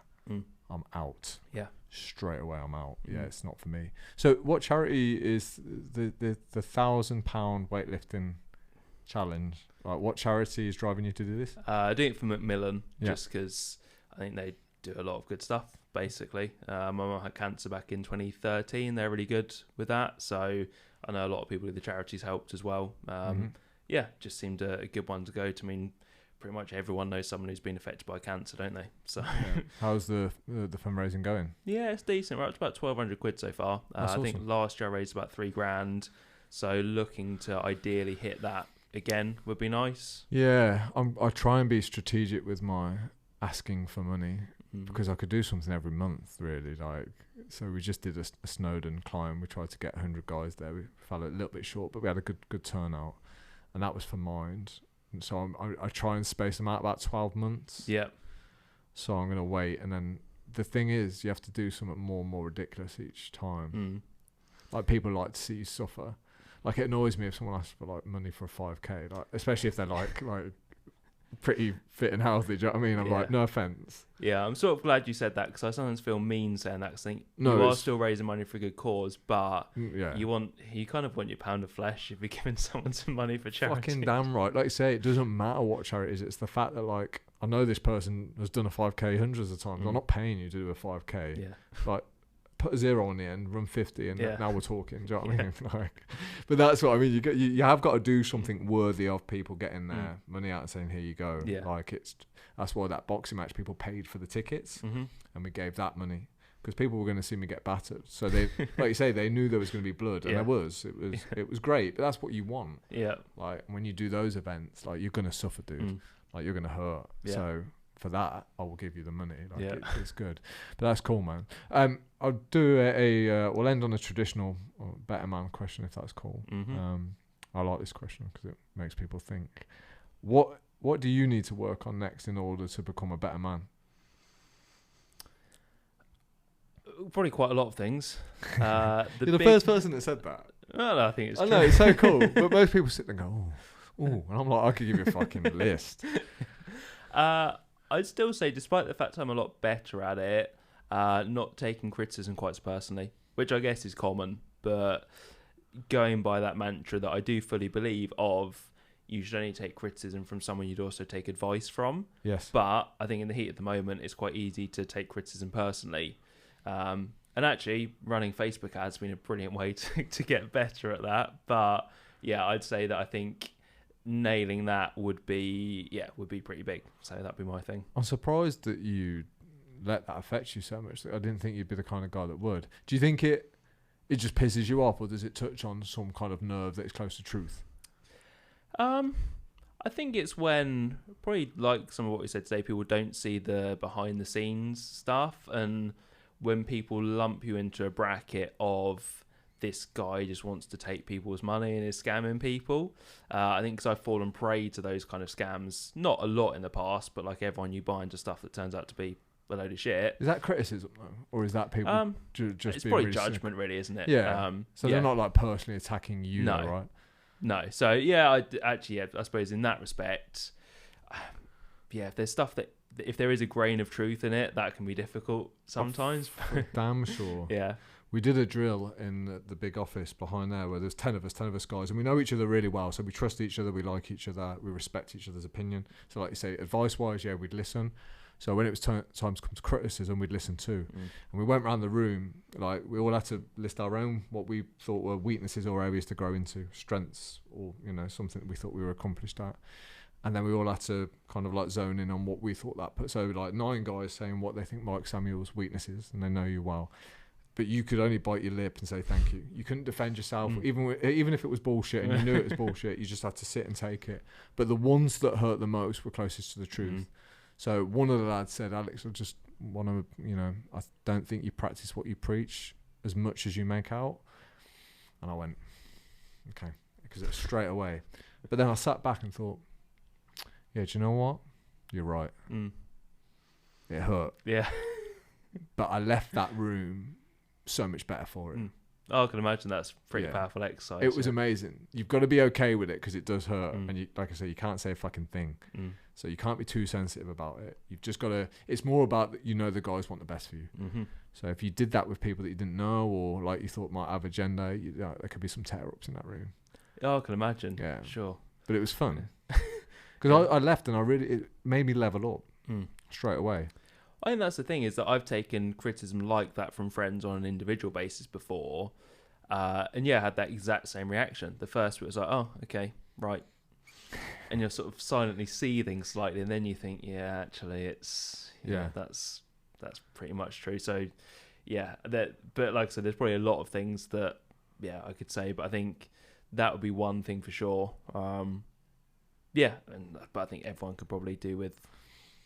I'm out. Yeah, straight away I'm out. Yeah, it's not for me. So what charity is the £1,000 weightlifting challenge? Like, what charity is driving you to do this? Doing it for Macmillan, just because I think they do a lot of good stuff, basically. My mum had cancer back in 2013. They're really good with that. So I know a lot of people who the charities helped as well. Just seemed a good one to go to. I mean, pretty much everyone knows someone who's been affected by cancer, don't they? So how's the fundraising going? Yeah, it's decent. We're up to about 1,200 quid so far. I think last year I raised about $3,000. So looking to ideally hit that again would be nice. Yeah, I try and be strategic with my asking for money because I could do something every month, really. Like, so we just did a Snowdon climb. We tried to get 100 guys there. We fell a little bit short, but we had a good turnout, and that was for Mind. And so I try and space them out about 12 months. Yeah. So I'm going to wait. And then the thing is, you have to do something more and more ridiculous each time. Like, people like to see you suffer. Like, it annoys me if someone asks for like money for a 5K, like, especially if they're like pretty fit and healthy. Do you know what I mean? I'm like, no offense. Yeah, I'm sort of glad you said that, because I sometimes feel mean saying that, because I think you are still raising money for a good cause, but you kind of want your pound of flesh if you're giving someone some money for charity. Fucking damn right. Like you say, it doesn't matter what charity it is. It's the fact that, like, I know this person has done a 5K hundreds of times. I'm not paying you to do a 5K. Yeah. Like, put a 0 on the end, run 50, and now we're talking. Do you know what I mean? Like, but that's what I mean. You have got to do something worthy of people getting their money out and saying, here you go. Yeah. Like, that's why that boxing match, people paid for the tickets, and we gave that money because people were going to see me get battered. So they, like you say, they knew there was going to be blood, and there was. It was great, but that's what you want. Yeah. Like, when you do those events, like, you're going to suffer, dude. Like, you're going to hurt. Yeah. So for that, I will give you the money. Like, it's good. But that's cool, man. I'll do we'll end on a traditional better man question, if that's cool. I like this question because it makes people think. What do you need to work on next in order to become a better man? Probably quite a lot of things. You're the first person that said that. Well, I think it's true. I know, it's so cool. But most people sit there and go, oh. And I'm like, I could give you a fucking list. I'd still say, despite the fact I'm a lot better at it, not taking criticism quite so personally, which I guess is common, but going by that mantra that I do fully believe of, you should only take criticism from someone you'd also take advice from. Yes. But I think in the heat of the moment, it's quite easy to take criticism personally. And actually, running Facebook ads has been a brilliant way to get better at that. But yeah, I'd say that I think nailing that would be pretty big. So that'd be my thing. I'm surprised that you let that affect you so much. I didn't think you'd be the kind of guy that would. Do you think it just pisses you off, or does it touch on some kind of nerve that is close to truth? I think it's when, probably like some of what we said today, people don't see the behind the scenes stuff, and when people lump you into a bracket of this guy just wants to take people's money and is scamming people. I think because I've fallen prey to those kind of scams, not a lot in the past, but like everyone, you buy into stuff that turns out to be a load of shit. Is that criticism though, or is that people just it's being probably really judgment, really, isn't it? Yeah. So they're not like personally attacking you, No. though, right? No. So yeah, I suppose in that respect, if there's stuff that, if there is a grain of truth in it, that can be difficult sometimes. Damn sure. Yeah. We did a drill in the big office behind there where there's 10 of us guys, and we know each other really well. So we trust each other, we like each other, we respect each other's opinion. So like you say, advice-wise, yeah, we'd listen. So when it was time to come to criticism, we'd listen too. And we went around the room, like we all had to list our own, what we thought were weaknesses or areas to grow into, strengths, or, you know, something that we thought we were accomplished at. And then we all had to kind of like zone in on what we thought that put. So like 9 guys saying what they think Mike Samuel's weaknesses, and they know you well. But you could only bite your lip and say thank you. You couldn't defend yourself, even if it was bullshit and you knew it was bullshit. You just had to sit and take it. But the ones that hurt the most were closest to the truth. So one of the lads said, "Alex, I just want to, you know, I don't think you practice what you preach as much as you make out." And I went, "Okay," because it was straight away. But then I sat back and thought, "Yeah, do you know what? You're right. It hurt." Yeah. But I left that room so much better for it. Oh, I can imagine that's pretty powerful exercise. It was amazing. You've got to be okay with it because it does hurt. And you, like I say, you can't say a fucking thing. So you can't be too sensitive about it. You've just got to, it's more about, you know, the guys want the best for you. So if you did that with people that you didn't know or like you thought might have agenda, there could be some tear-ups in that room. Oh, I can imagine. Yeah. Sure. But it was fun. Because I left and it made me level up straight away. I think that's the thing, is that I've taken criticism like that from friends on an individual basis before, and had that exact same reaction. The first bit was like, "Oh, okay, right," and you're sort of silently seething slightly, and then you think, "Yeah, actually, it's that's pretty much true." So, but like I said, there's probably a lot of things that I could say, but I think that would be one thing for sure. But I think everyone could probably do with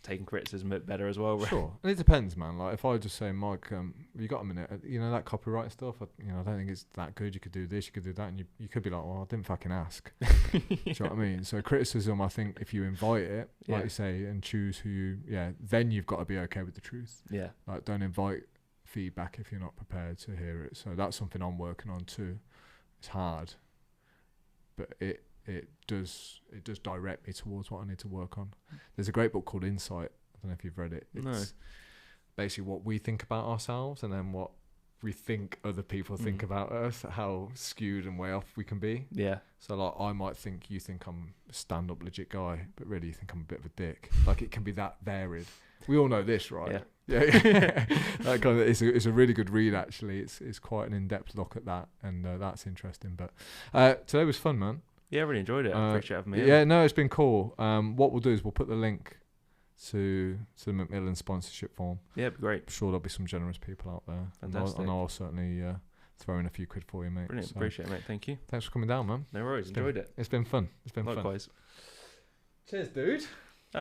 taking criticism a bit better as well, right? Sure. And it depends, man. Like if I just say, "Mike, you got a minute? You know that copyright stuff? I don't think it's that good. You could do this, you could do that," and you could be like, "Well, I didn't fucking ask." Do you know what I mean? So criticism, I think, if you invite it, like you say, and choose who you, then you've got to be okay with the truth. Yeah. Like don't invite feedback if you're not prepared to hear it. So that's something I'm working on too. It's hard, but it does direct me towards what I need to work on. There's a great book called Insight. I don't know if you've read it. It's basically what we think about ourselves and then what we think other people think about us, how skewed and way off we can be. Yeah. So like I might think you think I'm a stand-up legit guy, but really you think I'm a bit of a dick. Like it can be that varied. We all know this, right? Yeah. That kind of, it's a really good read actually. It's quite an in-depth look at that, and that's interesting. But today was fun, man. Yeah, I really enjoyed it. I appreciate having me. Yeah, no, it's been cool. What we'll do is we'll put the link to the Macmillan sponsorship form. Yeah, it'd be great. I'm sure there'll be some generous people out there. Fantastic. And I'll certainly throw in a few quid for you, mate. Brilliant. So, appreciate it, mate. Thank you. Thanks for coming down, man. No worries. Enjoyed it. It's been fun. Likewise. Cheers, dude.